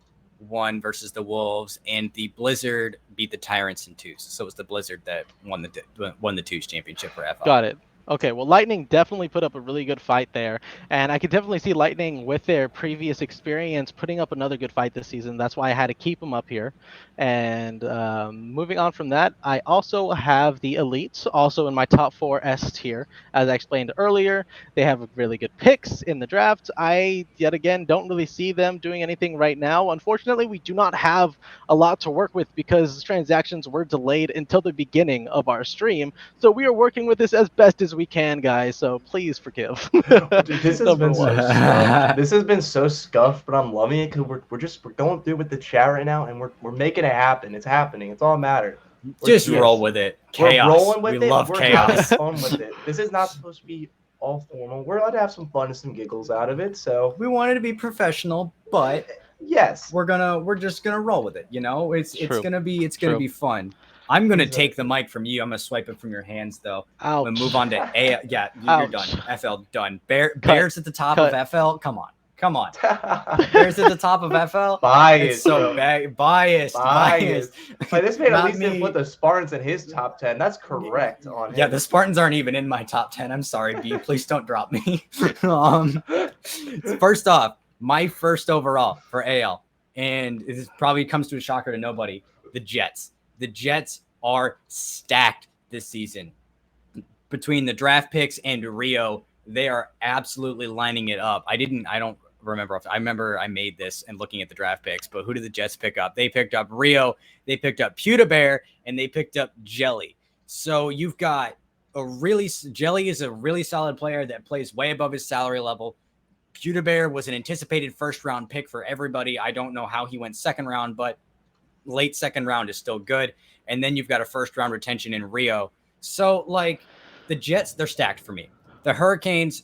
won versus the Wolves, and the Blizzard beat the Tyrants in twos. So it was the Blizzard that won the twos championship for FL. Got it. Okay, well, Lightning definitely put up a really good fight there, and I could definitely see Lightning with their previous experience putting up another good fight this season. That's why I had to keep them up here. And moving on from that, I also have the Elites, also in my top 4 S tier. As I explained earlier, they have really good picks in the draft. I, yet again, don't really see them doing anything right now. Unfortunately, we do not have a lot to work with because transactions were delayed until the beginning of our stream. So we are working with this as best as we can, guys. So please forgive. Dude, this has Number been so one. scuffed. This has been so scuffed, but I'm loving it because we're going through with the chat right now, and we're making it happen. It's happening. It's all matter. Just Yes. roll with it. We're Chaos. rolling with We it. love We're chaos. having fun with it. This is not supposed to be all formal. We're allowed to have some fun and some giggles out of it. So We wanted to be professional, but yes, we're just gonna roll with it. You know, it's True. gonna be True. be fun. I'm gonna Exactly. take the mic from you. I'm gonna swipe it from your hands though. Ouch. We'll move on to A. Yeah, you're done. Ouch. FL done. Bears at the top Cut. of FL. Come on. Bears at the top of FL. biased. It's so bro. biased. Like this man at Not least didn't me. put the Spartans in his top 10. That's correct on him. Yeah, the Spartans aren't even in my top 10. I'm sorry, B. Please don't drop me. First off, my first overall for AL, and this probably comes to a shocker to nobody, the Jets. The Jets are stacked this season. Between the draft picks and Rio, they are absolutely lining it up. I don't remember. I remember I made this and looking at the draft picks, but who did the Jets pick up? They picked up Rio, they picked up Pewda Bear, and they picked up Jelly. So you've got Jelly is a really solid player that plays way above his salary level. Pewda Bear was an anticipated first-round pick for everybody. I don't know how he went second round, but late second round is still good. And then you've got a first-round retention in Rio. So, like, the Jets, they're stacked for me. The Hurricanes,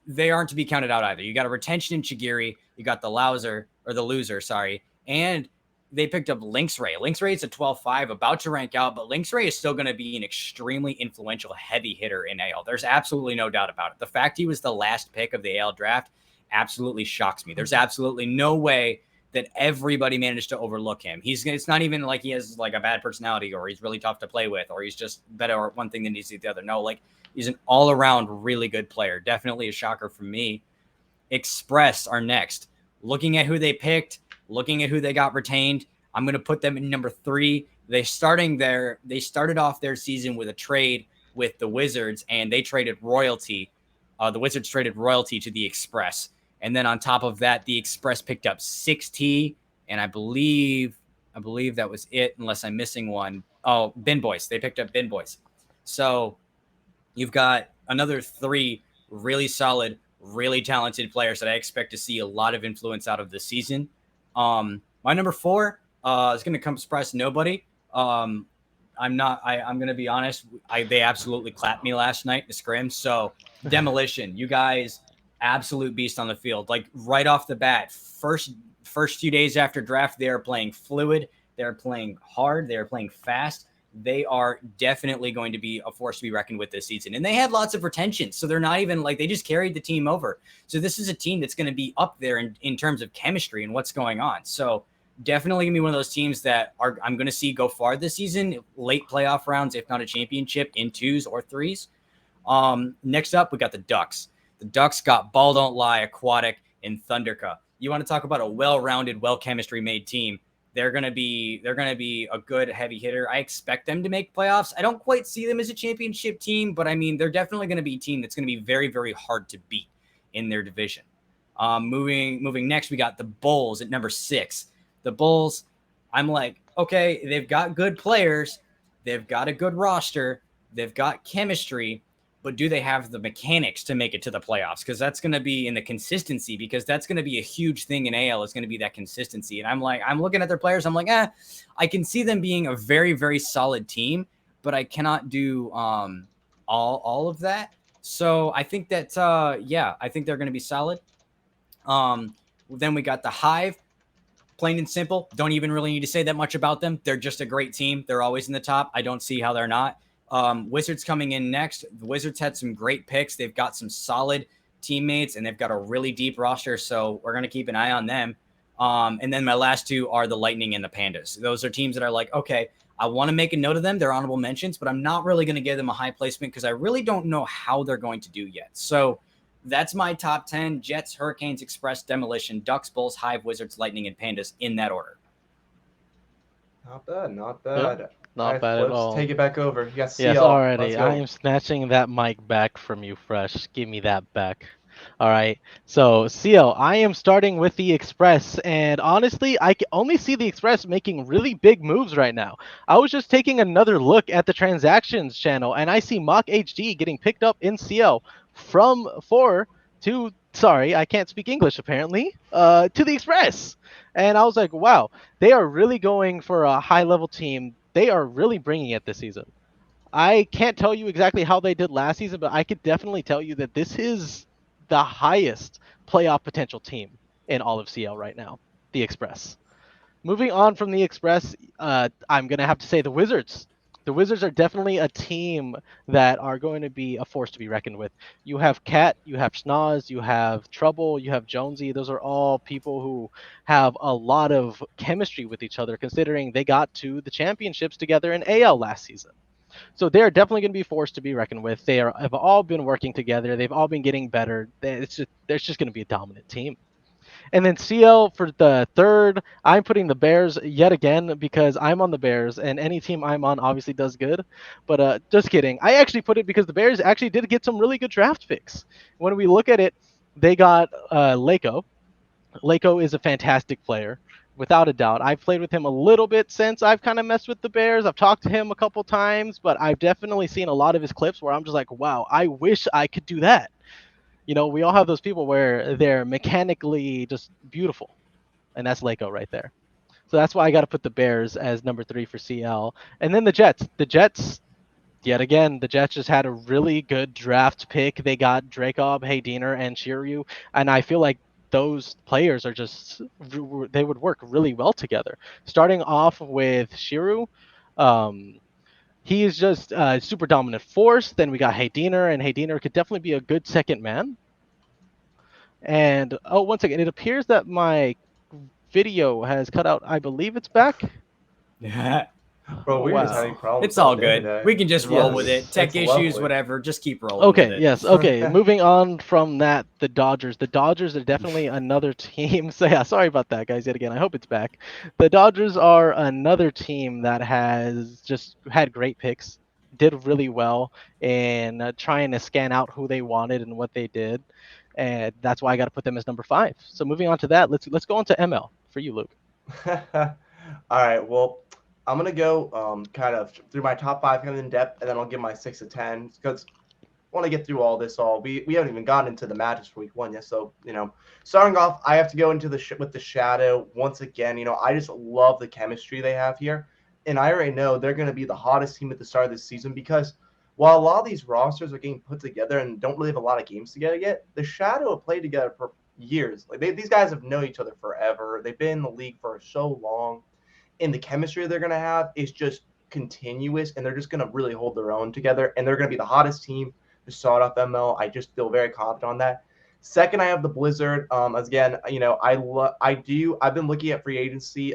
they aren't to be counted out either. You got a retention in Chigiri. You got the loser, sorry. And they picked up Lynx Ray. Lynx Ray is a 12-5, about to rank out, but Lynx Ray is still going to be an extremely influential heavy hitter in AL. There's absolutely no doubt about it. The fact he was the last pick of the AL draft absolutely shocks me. There's absolutely no way that everybody managed to overlook him. It's not even like he has like a bad personality or he's really tough to play with or he's just better at one thing than he's the other. No, like he's an all-around really good player. Definitely a shocker for me. Express are next. Looking at who they picked, looking at who they got retained, I'm going to put them in number 3. They started off their season with a trade with the Wizards, and they traded royalty. The Wizards traded royalty to the Express, and then on top of that, the Express picked up 6T, and I believe that was it, unless I'm missing one. Oh, Bin Boys. They picked up Bin Boys. So you've got another 3 really solid, really talented players that I expect to see a lot of influence out of this season. My number 4 is going to come surprise to nobody. Um, I'm not. I'm going to be honest. They absolutely clapped me last night in the scrim. So demolition, you guys, absolute beast on the field. Like right off the bat, first few days after draft, they are playing fluid. They're playing hard. They're playing fast. They are definitely going to be a force to be reckoned with this season. And they had lots of retention. So they're not even like they just carried the team over. So this is a team that's going to be up there in terms of chemistry and what's going on. So definitely going to be one of those teams that I'm going to see go far this season, late playoff rounds, if not a championship, in 2s or 3s. Next up, we got the Ducks. The Ducks got Ball Don't Lie, Aquatic, and Thunderka. You want to talk about a well-rounded, well-chemistry made team. They're gonna be a good heavy hitter. I expect them to make playoffs. I don't quite see them as a championship team, but I mean they're definitely gonna be a team that's gonna be very, very hard to beat in their division. Moving next, we got the Bulls at number 6. The Bulls, I'm like, okay, they've got good players, they've got a good roster, they've got chemistry, but do they have the mechanics to make it to the playoffs? Because that's going to be in the consistency, because that's going to be a huge thing in AL is going to be that consistency. And I'm looking at their players. I'm like, I can see them being a very, very solid team, but I cannot do all of that. So I think that, I think they're going to be solid. Then we got the Hive. Plain and simple. Don't even really need to say that much about them. They're just a great team. They're always in the top. I don't see how they're not. Wizards coming in next. The Wizards had some great picks. They've got some solid teammates, and they've got a really deep roster, so we're going to keep an eye on them. And then my last 2 are the Lightning and the Pandas. Those are teams that are like, okay, I want to make a note of them. They're honorable mentions, but I'm not really going to give them a high placement because I really don't know how they're going to do yet. So that's my top 10: Jets, Hurricanes, Express, Demolition, Ducks, Bulls, Hive, Wizards, Lightning, and Pandas in that order. Not bad, not Yep, bad. All not right, ball. Bad at Flips, all. take it back over. You got Yes, CL. Let's already. I go. am snatching that mic back from you, Fresh. Give me that back. All right. So, CL, I am starting with the Express, and honestly, I can only see the Express making really big moves right now. I was just taking another look at the transactions channel, and I see Mock HD getting picked up in CL from 4 to, sorry, I can't speak English apparently, to the Express. And I was like, wow, they are really going for a high level team. They are really bringing it this season. I can't tell you exactly how they did last season, but I could definitely tell you that this is the highest playoff potential team in all of CL right now, the Express. Moving on from the Express, I'm going to have to say the Wizards. The Wizards are definitely a team that are going to be a force to be reckoned with. You have Cat, you have Schnoz, you have Trouble, you have Jonesy. Those are all people who have a lot of chemistry with each other, considering they got to the championships together in AL last season. So they're definitely going to be forced to be reckoned with. Have all been working together. They've all been getting better. There's just going to be a dominant team. And then CL for the third, I'm putting the Bears yet again because I'm on the Bears, and any team I'm on obviously does good. But just kidding. I actually put it because the Bears actually did get some really good draft picks. When we look at it, they got Lako. Lako is a fantastic player, without a doubt. I've played with him a little bit since I've kind of messed with the Bears. I've talked to him a couple times, but I've definitely seen a lot of his clips where I'm just like, wow, I wish I could do that. We all have those people where they're mechanically just beautiful, and that's Lako right there. So that's why I got to put the Bears as number 3 for CL. And then the Jets. The Jets, yet again, the Jets just had a really good draft pick. They got Dracov, Haydiner, and Shiryu, and I feel like those players are just they would work really well together. Starting off with Shiryu, um, he is just a super dominant force. Then we got Haydiner, and Haydiner could definitely be a good second man. And oh, one second, it appears that my video has cut out. I believe it's back. Yeah. Bro, we were just Wow. having problems It's all all day good. today. We can just roll with Yes, it. Tech it's issues, lovely. whatever. Just keep rolling with Okay, it. yes. Okay, moving on from that, the Dodgers. The Dodgers are definitely another team. So yeah, sorry about that, guys. Yet again, I hope it's back. The Dodgers are another team that has just had great picks, did really well in trying to scan out who they wanted and what they did, and that's why I got to put them as number 5. So moving on to that, let's go on to ML for you, Luke. All right. Well, I'm gonna go kind of through my top five kind of in depth, and then I'll give my 6 to 10 because I want to get through all this. We haven't even gotten into the matches for week 1 yet. So starting off, I have to go into with the Shadow once again. I just love the chemistry they have here, and I already know they're gonna be the hottest team at the start of this season because while a lot of these rosters are getting put together and don't really have a lot of games together yet, the Shadow have played together for years. Like these guys have known each other forever. They've been in the league for so long, and the chemistry they're going to have is just continuous, and they're just going to really hold their own together, and they're going to be the hottest team to start off ML. I just feel very confident on that. Second, I have the Blizzard. Again, I've been looking at free agency.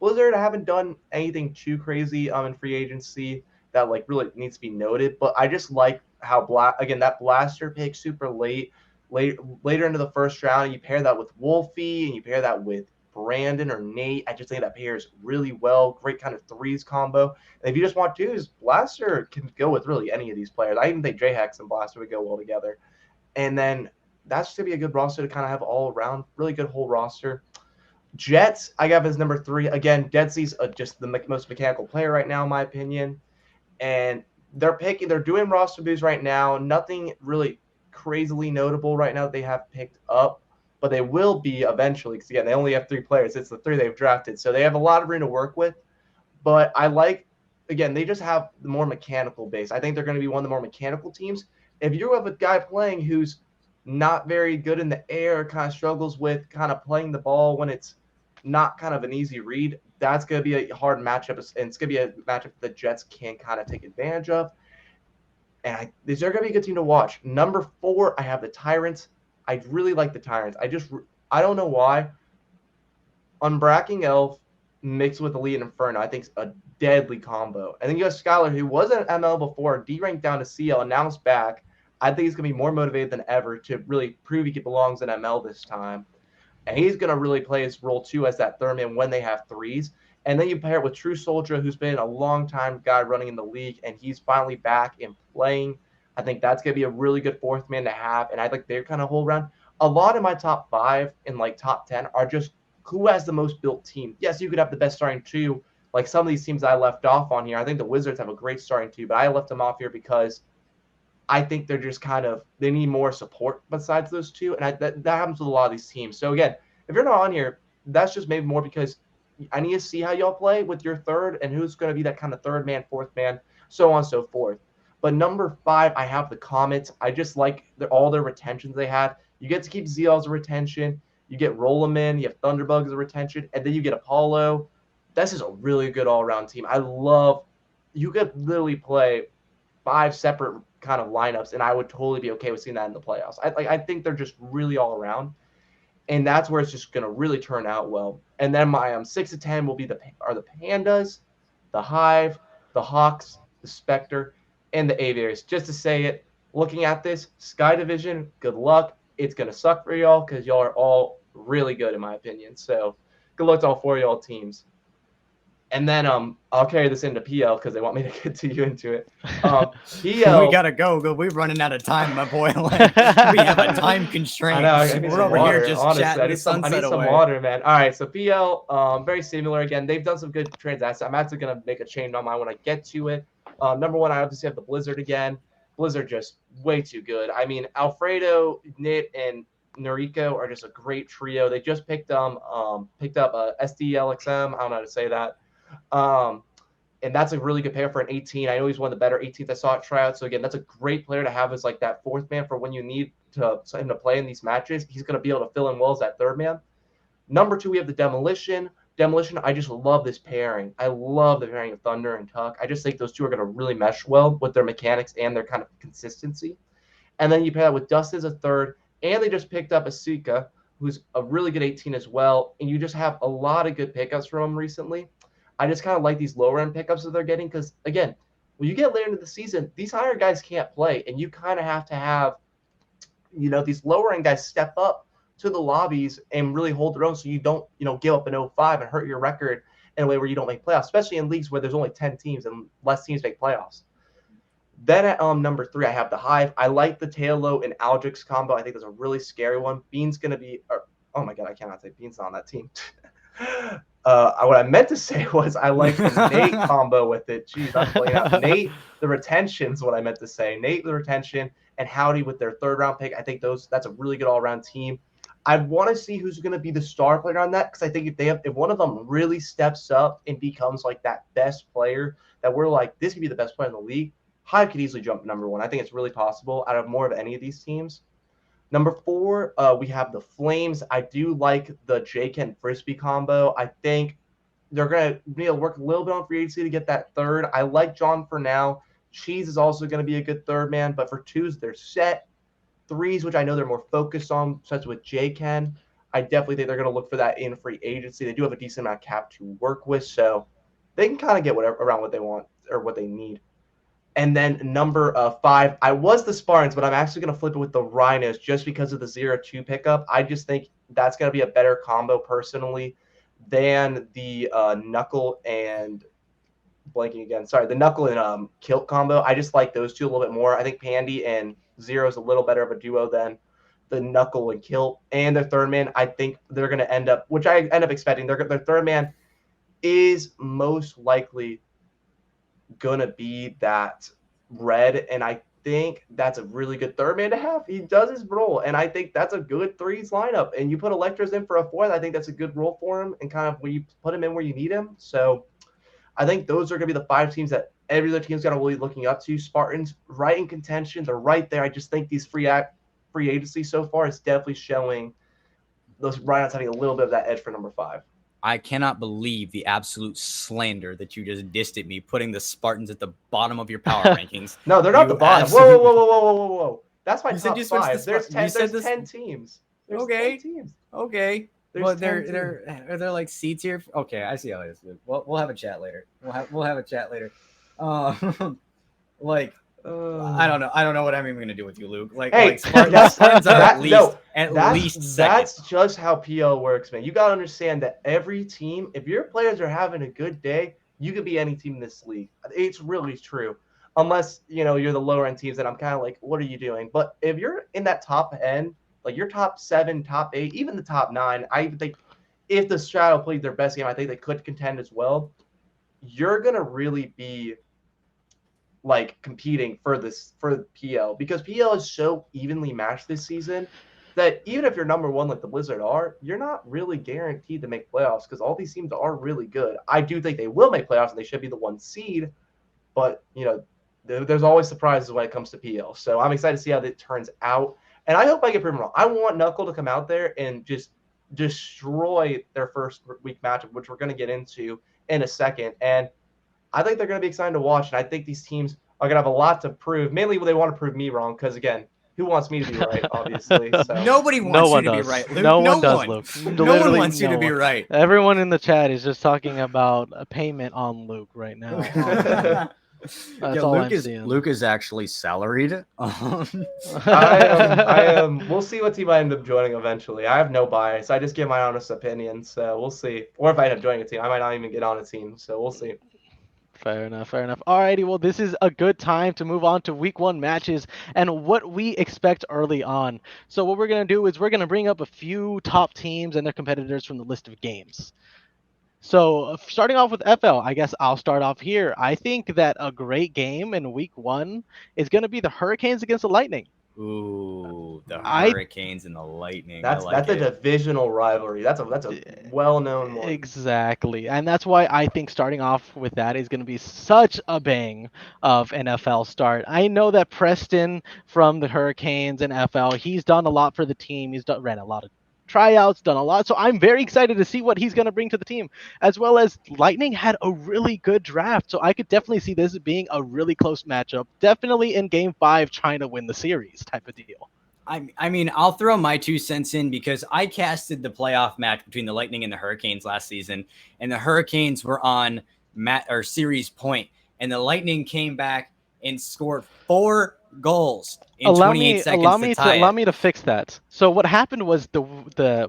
Blizzard, I haven't done anything too crazy in free agency that like really needs to be noted, but I just like how again that Blaster pick super later into the first round, and you pair that with Wolfie and you pair that with Brandon or Nate. I just think that pairs really well. Great kind of threes combo. And if you just want twos, Blaster can go with really any of these players. I even think J-Hex and Blaster would go well together. And then that's going to be a good roster to kind of have all around. Really good whole roster. Jets, I got as number 3. Again, Deadsea's just the most mechanical player right now, in my opinion. And they're doing roster moves right now. Nothing really crazily notable right now that they have picked up, but they will be eventually. Because again, they only have 3 players. It's the 3 they've drafted, so they have a lot of room to work with. But I like, again, they just have the more mechanical base. I think they're going to be one of the more mechanical teams. If you have a guy playing who's not very good in the air, kind of struggles with kind of playing the ball when it's not kind of an easy read, that's going to be a hard matchup, and it's going to be a matchup the Jets can kind of take advantage of. And these are going to be a good team to watch. Number 4, I have the Tyrants. I really like the Tyrants. I don't know why. Unbracking Elf mixed with Elite and Inferno, I think, is a deadly combo. And then you have Skylar, who was an ML before, D-ranked down to CL, and now is back. I think he's going to be more motivated than ever to really prove he belongs in ML this time. And he's going to really play his role, too, as that third man when they have threes. And then you pair it with True Soldier, who's been a long-time guy running in the league, and he's finally back and playing. I think that's going to be a really good fourth man to have, and I think they're kind of whole round. A lot of my top 5 and like top 10 are just who has the most built team. Yes, you could have the best starting 2. Like some of these teams I left off on here, I think the Wizards have a great starting 2, but I left them off here because I think they're just they need more support besides those 2, and that happens with a lot of these teams. So again, if you're not on here, that's just maybe more because I need to see how y'all play with your third and who's going to be that kind of third man, fourth man, so on and so forth. But number 5, I have the Comets. I just like all their retentions they had. You get to keep ZL as a retention. You get Rollerman. You have Thunderbug as a retention. And then you get Apollo. This is a really good all-around team. You could literally play 5 separate kind of lineups, and I would totally be okay with seeing that in the playoffs. I think they're just really all around, and that's where it's just going to really turn out well. And then my 6 to 10 will be the Pandas, the Hive, the Hawks, the Spectre, and the Aviators. Just to say it, looking at this, Sky Division, good luck. It's going to suck for y'all because y'all are all really good in my opinion. So good luck to all 4 of y'all teams. And then I'll carry this into PL because they want me to get to you into it. PL, we gotta go. We're running out of time, my boy. Like, we have a time constraint. I need We're some over water. here just Honestly, chatting I the need some sunset away. water, man. All right, so PL, very similar. Again, they've done some good transactions. I'm actually gonna make a change on mine when I get to it. Number 1, I obviously have the Blizzard again. Blizzard just way too good. I mean, Alfredo, Nit, and Noriko are just a great trio. They just picked up SDLXM. I don't know how to say that. And that's a really good pair for an 18. I know he's one of the better 18th I saw at tryouts. So again, that's a great player to have as like that fourth man for when you need him to play in these matches. He's going to be able to fill in well as that third man. Number 2, we have the Demolition. Demolition, I just love this pairing. I love the pairing of Thunder and Tuck. I just think those 2 are going to really mesh well with their mechanics and their kind of consistency. And then you pair that with Dust as a third, and they just picked up Asika, who's a really good 18 as well. And you just have a lot of good pickups from him recently. I just kind of like these lower end pickups that they're getting because, again, when you get later into the season, these higher guys can't play, and you kind of have to have, these lower end guys step up to the lobbies and really hold their own so you don't, give up an 0-5 and hurt your record in a way where you don't make playoffs, especially in leagues where there's only 10 teams and less teams make playoffs. Then at number 3, I have the Hive. I like the Tailo and Aldrich combo. I think that's a really scary one. Bean's going to be oh my God, I cannot say Bean's not on that team. What I meant to say was I like the Nate combo with it. Jeez, I'm playing out. Nate, the retention's what I meant to say. Nate, the retention, and Howdy with their 3rd-round pick. I think that's a really good all-around team. I want to see who's going to be the star player on that because I think if one of them really steps up and becomes like that best player that we're like, this could be the best player in the league, Hive could easily jump number 1. I think it's really possible out of more of any of these teams. Number 4, we have the Flames. I do like the Jake and Frisbee combo. I think they're going to be able to work a little bit on free agency to get that 3rd. I like John for now. Cheese is also going to be a good 3rd man, but for 2s, they're set. 3s, which I know they're more focused on, such with J-Ken, I definitely think they're going to look for that in free agency. They do have a decent amount of cap to work with, so they can kind of get whatever around what they want or what they need. And then number 5, I was the Spartans, but I'm actually going to flip it with the Rhinos just because of the 0-2 pickup. I just think that's going to be a better combo personally than the Knuckle and blanking again. Sorry, the Knuckle and Kilt combo. I just like those two a little bit more. I think Pandy and Zero is a little better of a duo than the Knuckle and Kilt. And their 3rd man, I think they're going to end up, which I end up expecting, their 3rd man is most likely going to be that Red, and I think that's a really good 3rd man to have. He does his role, and I think that's a good 3s lineup. And you put Electros in for a 4th, I think that's a good role for him and kind of when you put him in where you need him. So I think those are going to be the 5 teams that every other team's going to be looking up to. Spartans right in contention. They're right there. I just think these free agency so far is definitely showing those Rhinos having a little bit of that edge for number 5. I cannot believe the absolute slander that you just dissed at me, putting the Spartans at the bottom of your power rankings. No, they're not the bottom. Whoa. That's my You top said 5. There's 10 teams. There's Okay. 10 teams. Okay. There's Well, 10 teams. are there like C tier? Okay, I see how it is. We'll have a chat later. We'll have a chat later. Like I don't know. I don't know what I'm even gonna do with you, Luke. Like, Hey, Spartans are at least second. That's just how PL works, man. You gotta understand that every team, if your players are having a good day, you could be any team in this league. It's really true. Unless, you're the lower end teams, and I'm kind of like, what are you doing? But if you're in that top end, like your top 7, top 8, even the top 9, I even think if the Shadow played their best game, I think they could contend as well. You're gonna really be like competing for PL because PL is so evenly matched this season that even if you're number 1 like the Blizzard are, you're not really guaranteed to make playoffs because all these teams are really good. I do think they will make playoffs and they should be the 1 seed, but there's always surprises when it comes to PL. So I'm excited to see how that turns out, and I hope I get proven wrong. I want Knuckle to come out there and just destroy their first week matchup, which we're going to get into in a second, and I think they're going to be excited to watch, and I think these teams are going to have a lot to prove. Mainly, they want to prove me wrong because, again, who wants me to be right, obviously. So. Nobody wants you to be right, Luke. No one does, Luke. No one wants you to be right. Everyone in the chat is just talking about a payment on Luke right now. That's all I'm seeing. Luke is actually salaried. I am. We'll see what team I end up joining eventually. I have no bias. I just give my honest opinion, so we'll see. Or if I end up joining a team, I might not even get on a team, so we'll see. Fair enough. Alrighty, well, this is a good time to move on to week 1 matches and what we expect early on. So what we're going to do is we're going to bring up a few top teams and their competitors from the list of games. So starting off with FL, I guess I'll start off here. I think that a great game in week 1 is going to be the Hurricanes against the Lightning. Ooh, the Hurricanes and the Lightning. That's a divisional rivalry. That's a well-known one. Exactly, and that's why I think starting off with that is going to be such a bang of NFL start. I know that Preston from the Hurricanes and FL, he's done a lot for the team. Ran a lot of tryouts, done a lot. So I'm very excited to see what he's going to bring to the team, as well as Lightning had a really good draft. So I could definitely see this being a really close matchup. Definitely in game 5, trying to win the series type of deal. I mean, I'll throw my 2 cents in because I casted the playoff match between the Lightning and the Hurricanes last season, and the Hurricanes were on series point, and the Lightning came back and scored 4 goals in 28 seconds to tie Allow it. me to fix that. So what happened was the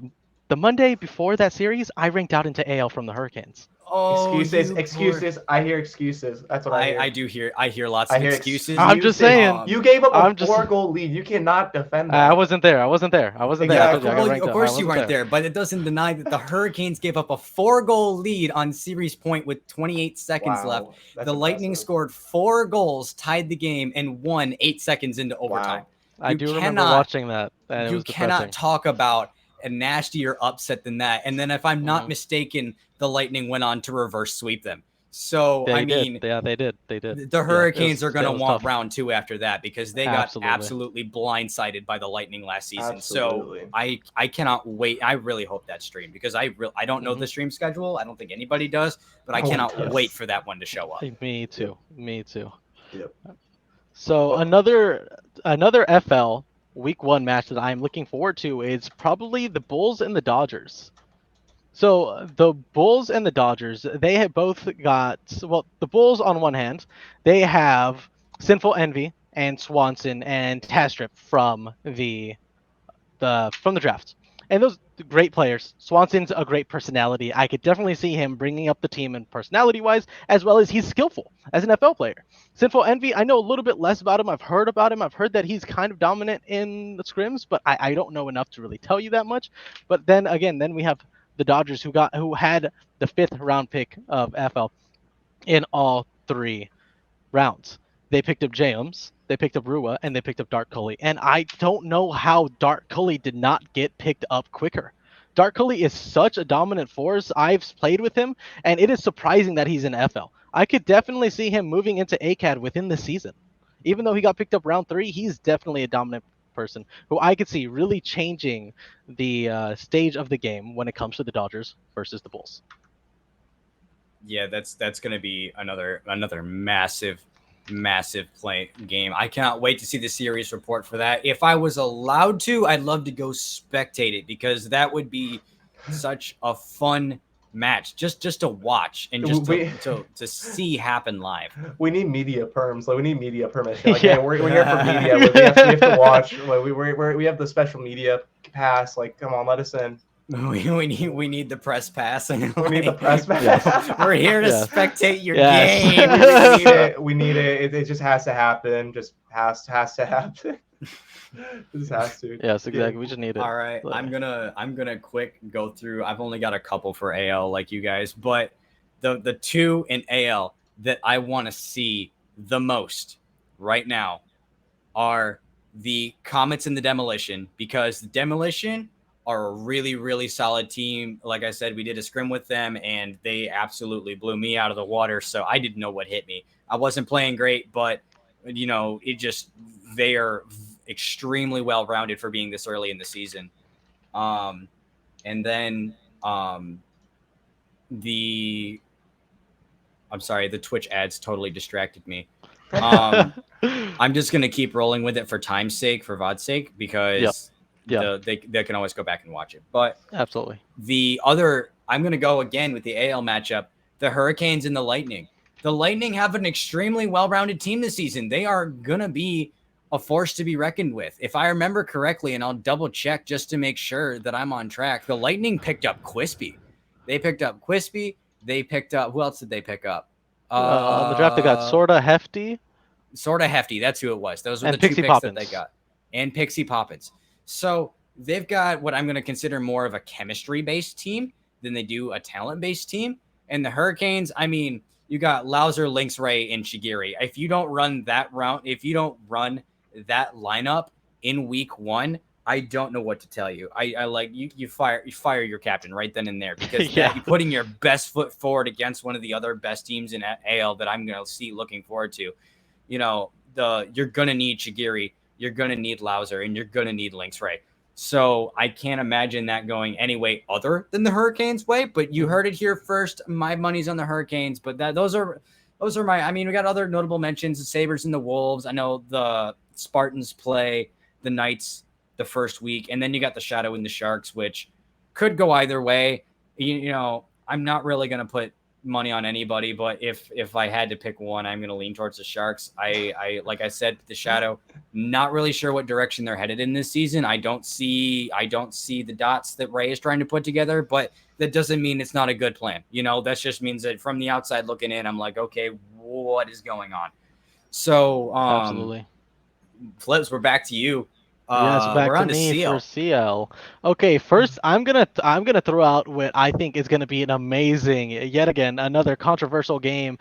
Monday before that series, I ranked out into AL from the Hurricanes. Oh, Excuses, you poor. excuses. I hear excuses. That's what I hear. I hear lots I of hear excuses. I'm just excuses. saying. Um, You gave up a I'm just. 4 goal lead. You cannot defend I that. wasn't there. I wasn't there. I wasn't there. I Yeah, told you I got Exactly. ranked of out. I course you wasn't weren't there, but it doesn't deny that the Hurricanes gave up a 4 goal lead on series point with 28 seconds left. Wow, that's The Lightning impressive. scored 4 goals, tied the game, and won 8 seconds into overtime. Wow. I You do remember cannot watching that, and it you was cannot depressing. talk about a nastier upset than that. And then if I'm not Mhm. mistaken, the Lightning went on to reverse sweep them. So I They did. mean, Yeah, they did. They did. the Yeah, Hurricanes are going it to was want tough. round 2 after that because they got Absolutely. absolutely blindsided by the Lightning last season. Absolutely. So I cannot wait. I really hope that stream because I don't know Mhm. the stream schedule. I don't think anybody does, but I No one cannot does. wait for that one to show up. Me Yep. too. Me too. Yep. So Well, another FL week 1 match that I'm looking forward to is probably the Bulls and the Dodgers. So the Bulls and the Dodgers, they have both got, well, the Bulls on one hand, they have Sinful Envy and Swanson and Tastrip from the draft. And those great players. Swanson's a great personality. I could definitely see him bringing up the team in personality wise, as well as he's skillful as an FL player. Sinful Envy, I know a little bit less about him. I've heard about him. I've heard that he's kind of dominant in the scrims, but I don't know enough to really tell you that much. But then again, then we have the Dodgers who had the 5th round pick of FL in all 3 rounds. They picked up James, they picked up Rua, and they picked up Dark Cully. And I don't know how Dark Cully did not get picked up quicker. Dark Cully is such a dominant force. I've played with him, and it is surprising that he's in FL. I could definitely see him moving into ACAD within the season. Even though he got picked up round 3, he's definitely a dominant person who I could see really changing the stage of the game when it comes to the Dodgers versus the Bulls. Yeah, that's going to be another massive play game. I cannot wait to see the series report for that. If I was allowed to, I'd love to go spectate it because that would be such a fun match just to watch and just to see happen live. We need media perms. Like we need media permission. Like, Yeah. hey, we're here for media. We have to watch. Like, we have the special media pass. Like, come on, let us in. We need the press pass. We need the press pass. Yeah. We're here to Yeah. spectate your Yes. game. We need it. We need it. It just has to happen. Just has to happen. It just has to. Yes, exactly. We just need it. All right, I'm gonna quick go through. I've only got a couple for AL like you guys, but the 2 in AL that I want to see the most right now are the Comets and the Demolition, because the Demolition are a really solid team. Like I said, we did a scrim with them and they absolutely blew me out of the water. So I didn't know what hit me. I wasn't playing great, but they are extremely well rounded for being this early in the season. And then the Twitch ads totally distracted me. I'm just gonna keep rolling with it for time's sake, for VOD's sake, because they can always go back and watch it. But absolutely, I'm gonna go again with the AL matchup: the Hurricanes and the Lightning. The Lightning have an extremely well-rounded team this season. They are gonna be a force to be reckoned with. If I remember correctly, and I'll double check just to make sure that I'm on track, the Lightning picked up Quispy. They picked up Quispy. They picked up, who else did they pick up? The draft they got Sorta Hefty. That's who it was. Those were and the Pixie 2 picks Poppins. that they got. And Pixie Poppins. So they've got what I'm going to consider more of a chemistry-based team than they do a talent-based team. And the Hurricanes, I mean, you got Lauser, Lynx Ray, and Shigiri. If you don't run that lineup in week 1, I don't know what to tell you. I like you fire your captain right then and there, because you're putting your best foot forward against one of the other best teams in AL that I'm going to see looking forward to. You're going to need Shigiri, you're going to need Lauser, and you're going to need Lynx Ray. So I can't imagine that going any way other than the Hurricanes way, but you heard it here first. My money's on the Hurricanes, but those are my, I mean, we got other notable mentions, the Sabres and the Wolves. I know the Spartans play the Knights the first week, and then you got the Shadow and the Sharks, which could go either way. You know, I'm not really going to put money on anybody, but if I had to pick one, I'm going to lean towards the Sharks. I like I said, the Shadow, not really sure what direction they're headed in this season. I don't see the dots that Ray is trying to put together, but that doesn't mean it's not a good plan. You know, that just means that from the outside looking in, I'm like, okay, what is going on? So, Absolutely. Flips, we're back to you. Yes, back We're to on to me for CL. CL. Okay, first I'm gonna throw out what I think is gonna be an amazing, yet again, another controversial game.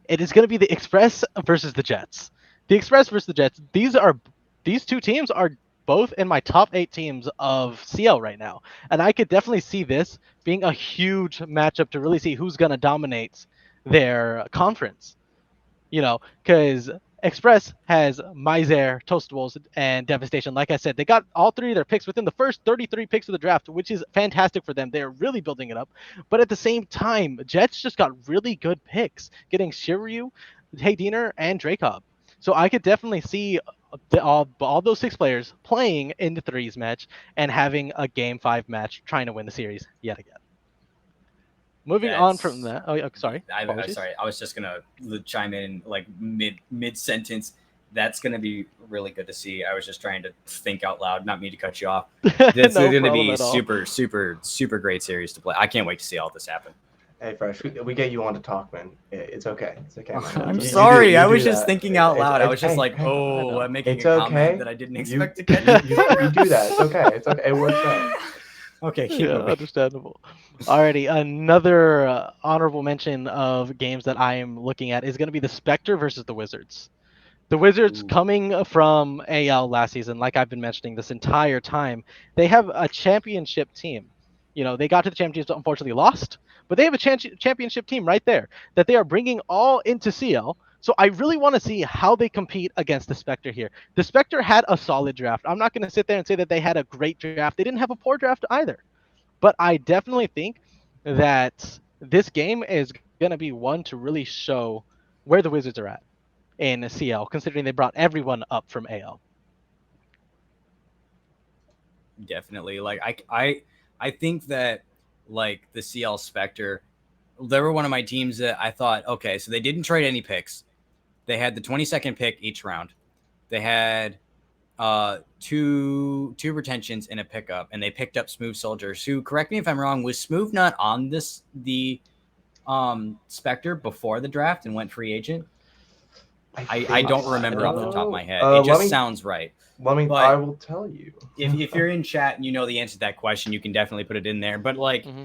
It is gonna be the Express versus the Jets. The Express versus the Jets. These two teams are both in my top 8 teams of CL right now, and I could definitely see this being a huge matchup to really see who's gonna dominate their conference. Because Express has Miser, Toastables, and Devastation. Like I said, they got all 3 of their picks within the first 33 picks of the draft, which is fantastic for them. They're really building it up. But at the same time, Jets just got really good picks, getting Shiryu, Haydiner, and Dracob. So I could definitely see all those 6 players playing in the threes match and having a game 5 match trying to win the series yet again. Moving on from That's that. Oh, yeah, sorry. I Apologies. sorry. I was just gonna chime in like mid sentence. That's gonna be really good to see. I was just trying to think out loud, not mean to cut you off. This is No gonna problem be at all. super great series to play. I can't wait to see all this happen. Hey, Fresh, we get you on to talk, man. It's okay. It's okay, man. I'm You sorry. you I do was just that. thinking out loud. I was just Hey, like, hey, oh, know. I'm making it's a comment okay. that I didn't You expect to you, catch. you do that. It's okay. It's okay. It works out. Okay, keep Yeah, moving. understandable. Alrighty, another honorable mention of games that I am looking at is going to be the Spectre versus the Wizards. The Wizards Ooh. coming from AL last season, like I've been mentioning this entire time, they have a championship team. They got to the championship, unfortunately lost, but they have a championship team right there that they are bringing all into CL. So I really want to see how they compete against the Spectre here. The Spectre had a solid draft. I'm not going to sit there and say that they had a great draft. They didn't have a poor draft either. But I definitely think that this game is going to be one to really show where the Wizards are at in CL, considering they brought everyone up from AL. Definitely. Like I think that like the CL Spectre, they were one of my teams that I thought, okay, so they didn't trade any picks. They had the 22nd pick each round. They had two retentions and a pickup, and they picked up Smooth Soldiers, who, correct me if I'm wrong, was Smooth not on the Spectre before the draft and went free agent? I think don't remember off the top of so. my head. It Let just me. sounds right. Let me. I But will tell you. if you're in chat and you know the answer to that question, you can definitely put it in there. But like Mm-hmm.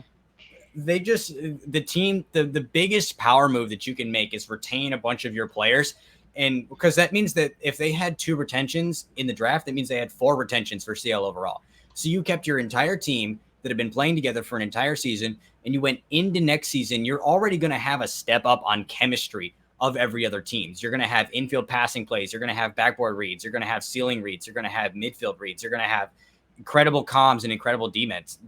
they just the team the biggest power move that you can make is retain a bunch of your players. And because that means that if they had 2 retentions in the draft, that means they had 4 retentions for CL overall. So you kept your entire team that had been playing together for an entire season, and you went into next season. You're already going to have a step up on chemistry of every other teams. You're going to have infield passing plays. You're going to have backboard reads. You're going to have ceiling reads. You're going to have midfield reads. You're going to have incredible comms and incredible defense.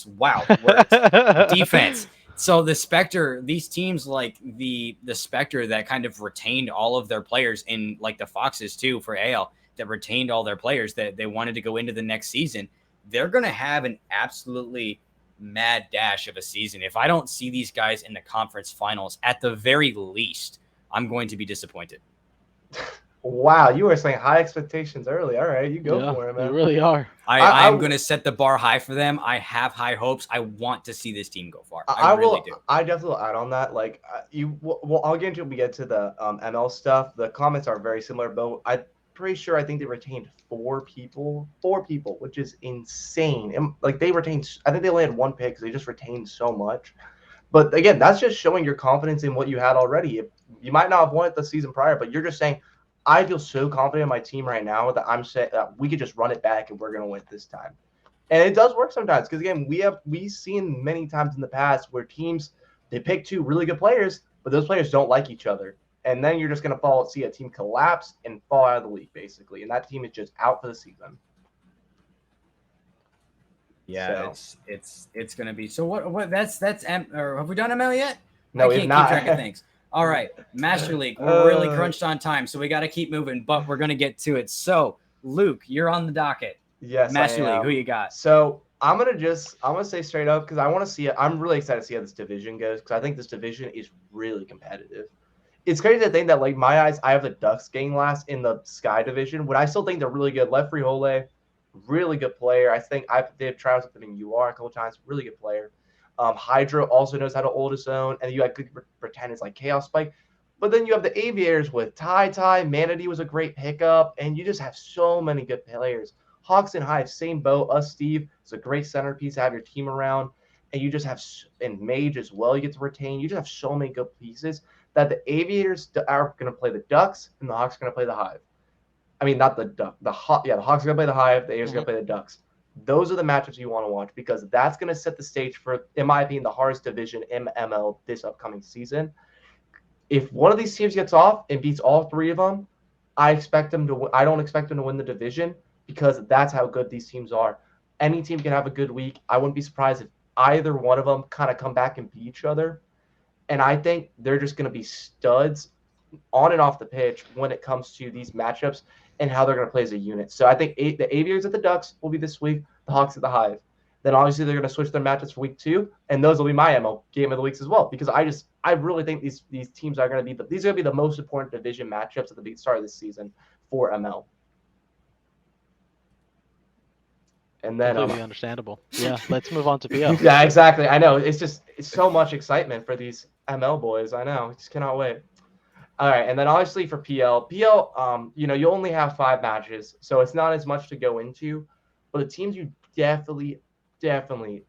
Wow, words. Defense. So the Spectre, these teams like the Spectre that kind of retained all of their players, in like the Foxes too for AL that retained all their players that they wanted to go into the next season, they're going to have an absolutely mad dash of a season. If I don't see these guys in the conference finals, at the very least, I'm going to be disappointed. Wow, you were saying high expectations early. All right, you go Yeah, for it, you man. really are. I'm going to set the bar high for them. I have high hopes. I want to see this team go far. I really do. I definitely will add on that. Like well, I'll get into when we get to the ML stuff. The comments are very similar, but I'm pretty sure I think they retained 4 people, which is insane. And like they retained, I think they only had 1 pick because they just retained so much. But again, that's just showing your confidence in what you had already. You might not have won it the season prior, but you're just saying, I feel so confident in my team right now that I'm saying that we could just run it back and we're gonna win this time. And it does work sometimes because again, we've seen many times in the past where teams they pick 2 really good players, but those players don't like each other, and then you're just gonna see a team collapse and fall out of the league basically, and that team is just out for the season. Yeah, so it's gonna be. So what? That's or have we done ML yet? No, I can't keep track of things. All right, Master League. We're really crunched on time, so we got to keep moving, but we're gonna get to it. So Luke, you're on the docket. Yes, I Master League, who am. you got? So I'm gonna say straight up because I want to see it. I'm really excited to see how this division goes because I think this division is really competitive. It's crazy to think that like my eyes, I have the Ducks getting last in the Sky division, but I still think they're really good. Left Hole, really good player. I think they have trials with them in UR a couple times. Really good player. Hydra also knows how to hold his own, and you got good pretenders like Chaos Spike. But then you have the Aviators with Tai. Manatee was a great pickup, and you just have so many good players. Hawks and Hive, same boat. Us, Steve, it's a great centerpiece to have your team around. And you just have, and Mage as well, you get to retain. You just have so many good pieces that the Aviators are going to play the Ducks and the Hawks are going to play the Hive. I mean, not the Duck, the Hawk. Yeah, the Hawks are going to play the Hive. The Aviators are going to play the Ducks. Those are the matchups you want to watch because that's going to set the stage for, in my opinion, the hardest division in ML this upcoming season. If one of these teams gets off and beats all three of them, I expect them to. I don't expect them to win the division because that's how good these teams are. Any team can have a good week. I wouldn't be surprised if either one of them kind of come back and beat each other. And I think they're just going to be studs on and off the pitch when it comes to these matchups and how they're going to play as a unit. So I think the Aviators at the Ducks will be this week, the Hawks at the Hive. Then obviously they're going to switch their matchups for week 2, and those will be my ML game of the weeks as well because I really think these teams are going to be these are going to be the most important division matchups at the start of this season for ML. And then Completely understandable. Yeah, let's move on to PL. Yeah, exactly. I know it's so much excitement for these ML boys. I know, just cannot wait. All right, and then obviously for PL, you only have 5 matches, so it's not as much to go into. But the teams you definitely,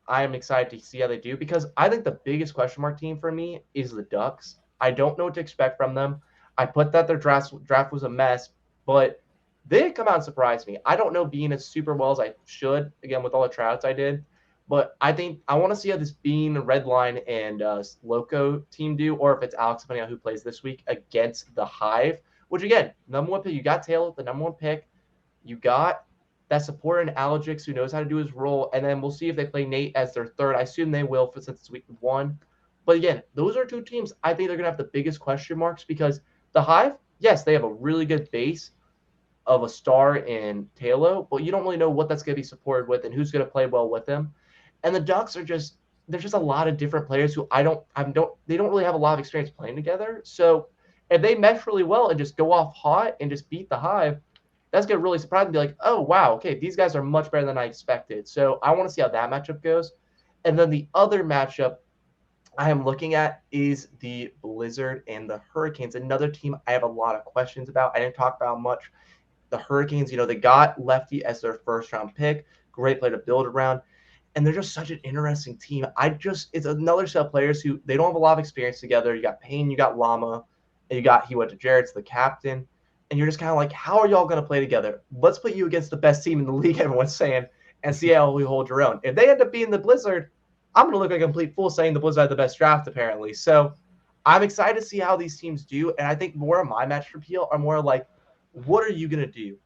I am excited to see how they do because I think the biggest question mark team for me is the Ducks. I don't know what to expect from them. I put that their draft was a mess, but they come out and surprise me. I don't know Bean as super well as I should, again, with all the tryouts I did. But I think I want to see how this Bean, Redline, and Loco team do, or if it's Alex, depending on who plays this week, against the Hive. Which, again, number 1 pick, you got Taylor, the number 1 pick. You got that supporter in Algix who knows how to do his role. And then we'll see if they play Nate as their third. I assume they will since it's week 1. But again, those are 2 teams I think they're going to have the biggest question marks because the Hive, yes, they have a really good base of a star in Taylor, but you don't really know what that's going to be supported with and who's going to play well with him. And the Ducks are there's just a lot of different players who they don't really have a lot of experience playing together. So if they mesh really well and just go off hot and just beat the Hive, that's going to really surprise me and be like, oh, wow, okay, these guys are much better than I expected. So I want to see how that matchup goes. And then the other matchup I am looking at is the Blizzard and the Hurricanes, another team I have a lot of questions about. I didn't talk about much. The Hurricanes, they got Lefty as their first round pick. Great player to build around. And they're just such an interesting team. It's another set of players who they don't have a lot of experience together. You got Payne, you got Llama, and he went to Jarrett's the captain. And you're just kind of like, how are y'all going to play together? Let's put you against the best team in the league, everyone's saying, and see how we hold your own. If they end up being the Blizzard, I'm going to look like a complete fool saying the Blizzard had the best draft, apparently. So I'm excited to see how these teams do. And I think more of my match for PL are more like, what are you going to do?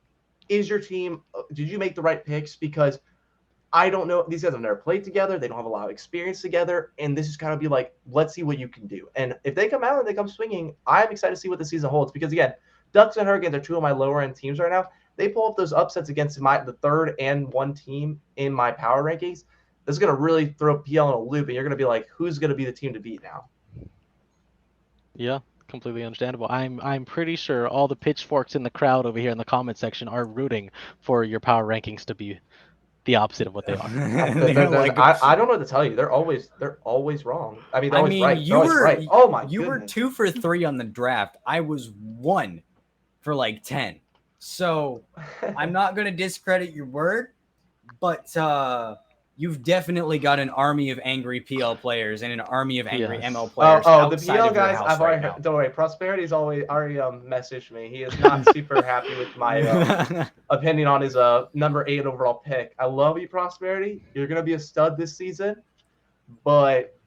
Is your team, did you make the right picks? Because I don't know. These guys have never played together. They don't have a lot of experience together. And this is kind of be like, let's see what you can do. And if they come out and they come swinging, I'm excited to see what the season holds. Because, again, Ducks and Hurricanes are 2 of my lower-end teams right now. They pull up those upsets against the third and 1 team in my power rankings. This is going to really throw PL in a loop. And you're going to be like, who's going to be the team to beat now? Yeah, completely understandable. I'm pretty sure all the pitchforks in the crowd over here in the comment section are rooting for your power rankings to be the opposite of what they are. I don't know what to tell you. They're always wrong. I mean, they're always right. They're always right. Oh my you goodness. were 2 for 3 on the draft. I was 1 for like 10. So I'm not gonna discredit your word, but you've definitely got an army of angry PL players and an army of angry ML players. The PL guys, I've already heard, don't worry. Prosperity's already messaged me. He is not super happy with my opinion on his number 8 overall pick. I love you, Prosperity. You're gonna be a stud this season, but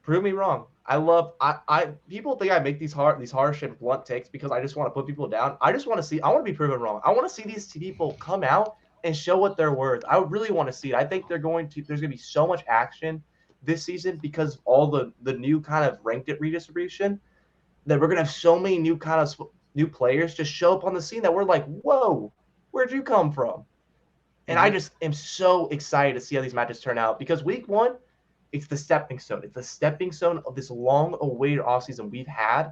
prove me wrong. I people think I make these harsh and blunt takes because I just want to put people down. I want to be proven wrong. I want to see these people come out and show what they're worth. I really want to see it. I think there's going to be so much action this season because of all the new kind of ranked it redistribution that we're going to have so many new players just show up on the scene that we're like, whoa, where'd you come from? And I just am so excited to see how these matches turn out because week 1, it's the stepping stone. It's the stepping stone of this long-awaited offseason we've had.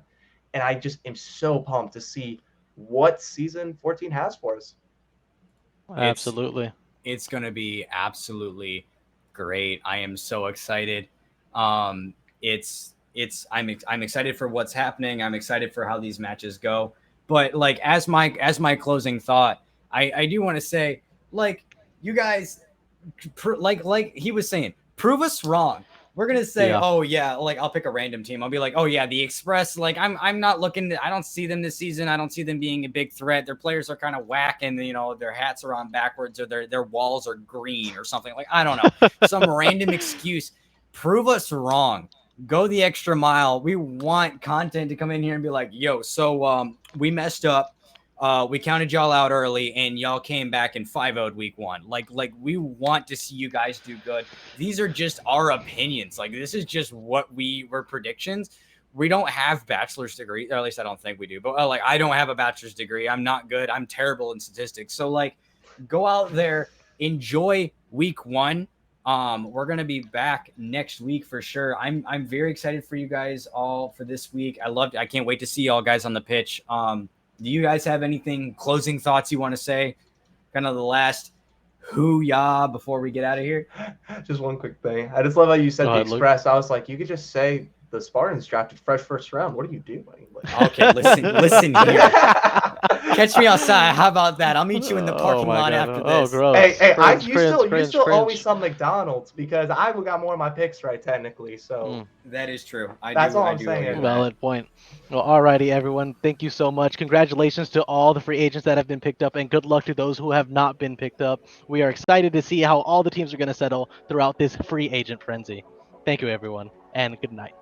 And I just am so pumped to see what season 14 has for us. Absolutely. It's going to be absolutely great. I am so excited. I'm excited for what's happening. I'm excited for how these matches go. But like as my closing thought, I do want to say, like, you guys, like he was saying, prove us wrong. We're gonna say, oh yeah, like I'll pick a random team. I'll be like, oh yeah, the Express. Like I'm not looking. I don't see them this season. I don't see them being a big threat. Their players are kind of whack, and their hats are on backwards, or their walls are green, or something. Like I don't know, some random excuse. Prove us wrong. Go the extra mile. We want content to come in here and be like, yo, so we messed up. We counted y'all out early, and y'all came back and 5-0'd week 1. Like we want to see you guys do good. These are just our opinions. Like this is just what were predictions. We don't have bachelor's degree, or at least I don't think we do. But like I don't have a bachelor's degree. I'm not good. I'm terrible in statistics. So like, go out there, enjoy week 1. We're gonna be back next week for sure. I'm very excited for you guys all for this week. I can't wait to see y'all guys on the pitch. Do you guys have anything, closing thoughts you want to say? Kind of the last hoo-yah before we get out of here? Just one quick thing. I just love how you said the Express. I was like, you could just say the Spartans drafted fresh first round. What are you doing? Like, okay, listen here. Catch me outside. How about that? I'll meet you in the parking lot after this. Oh, gross. Hey, Cringe, you still owe me some McDonald's because I got more of my picks right technically. So that is true. That's all I'm saying. Valid point. Well, alrighty, everyone. Thank you so much. Congratulations to all the free agents that have been picked up, and good luck to those who have not been picked up. We are excited to see how all the teams are going to settle throughout this free agent frenzy. Thank you, everyone, and good night.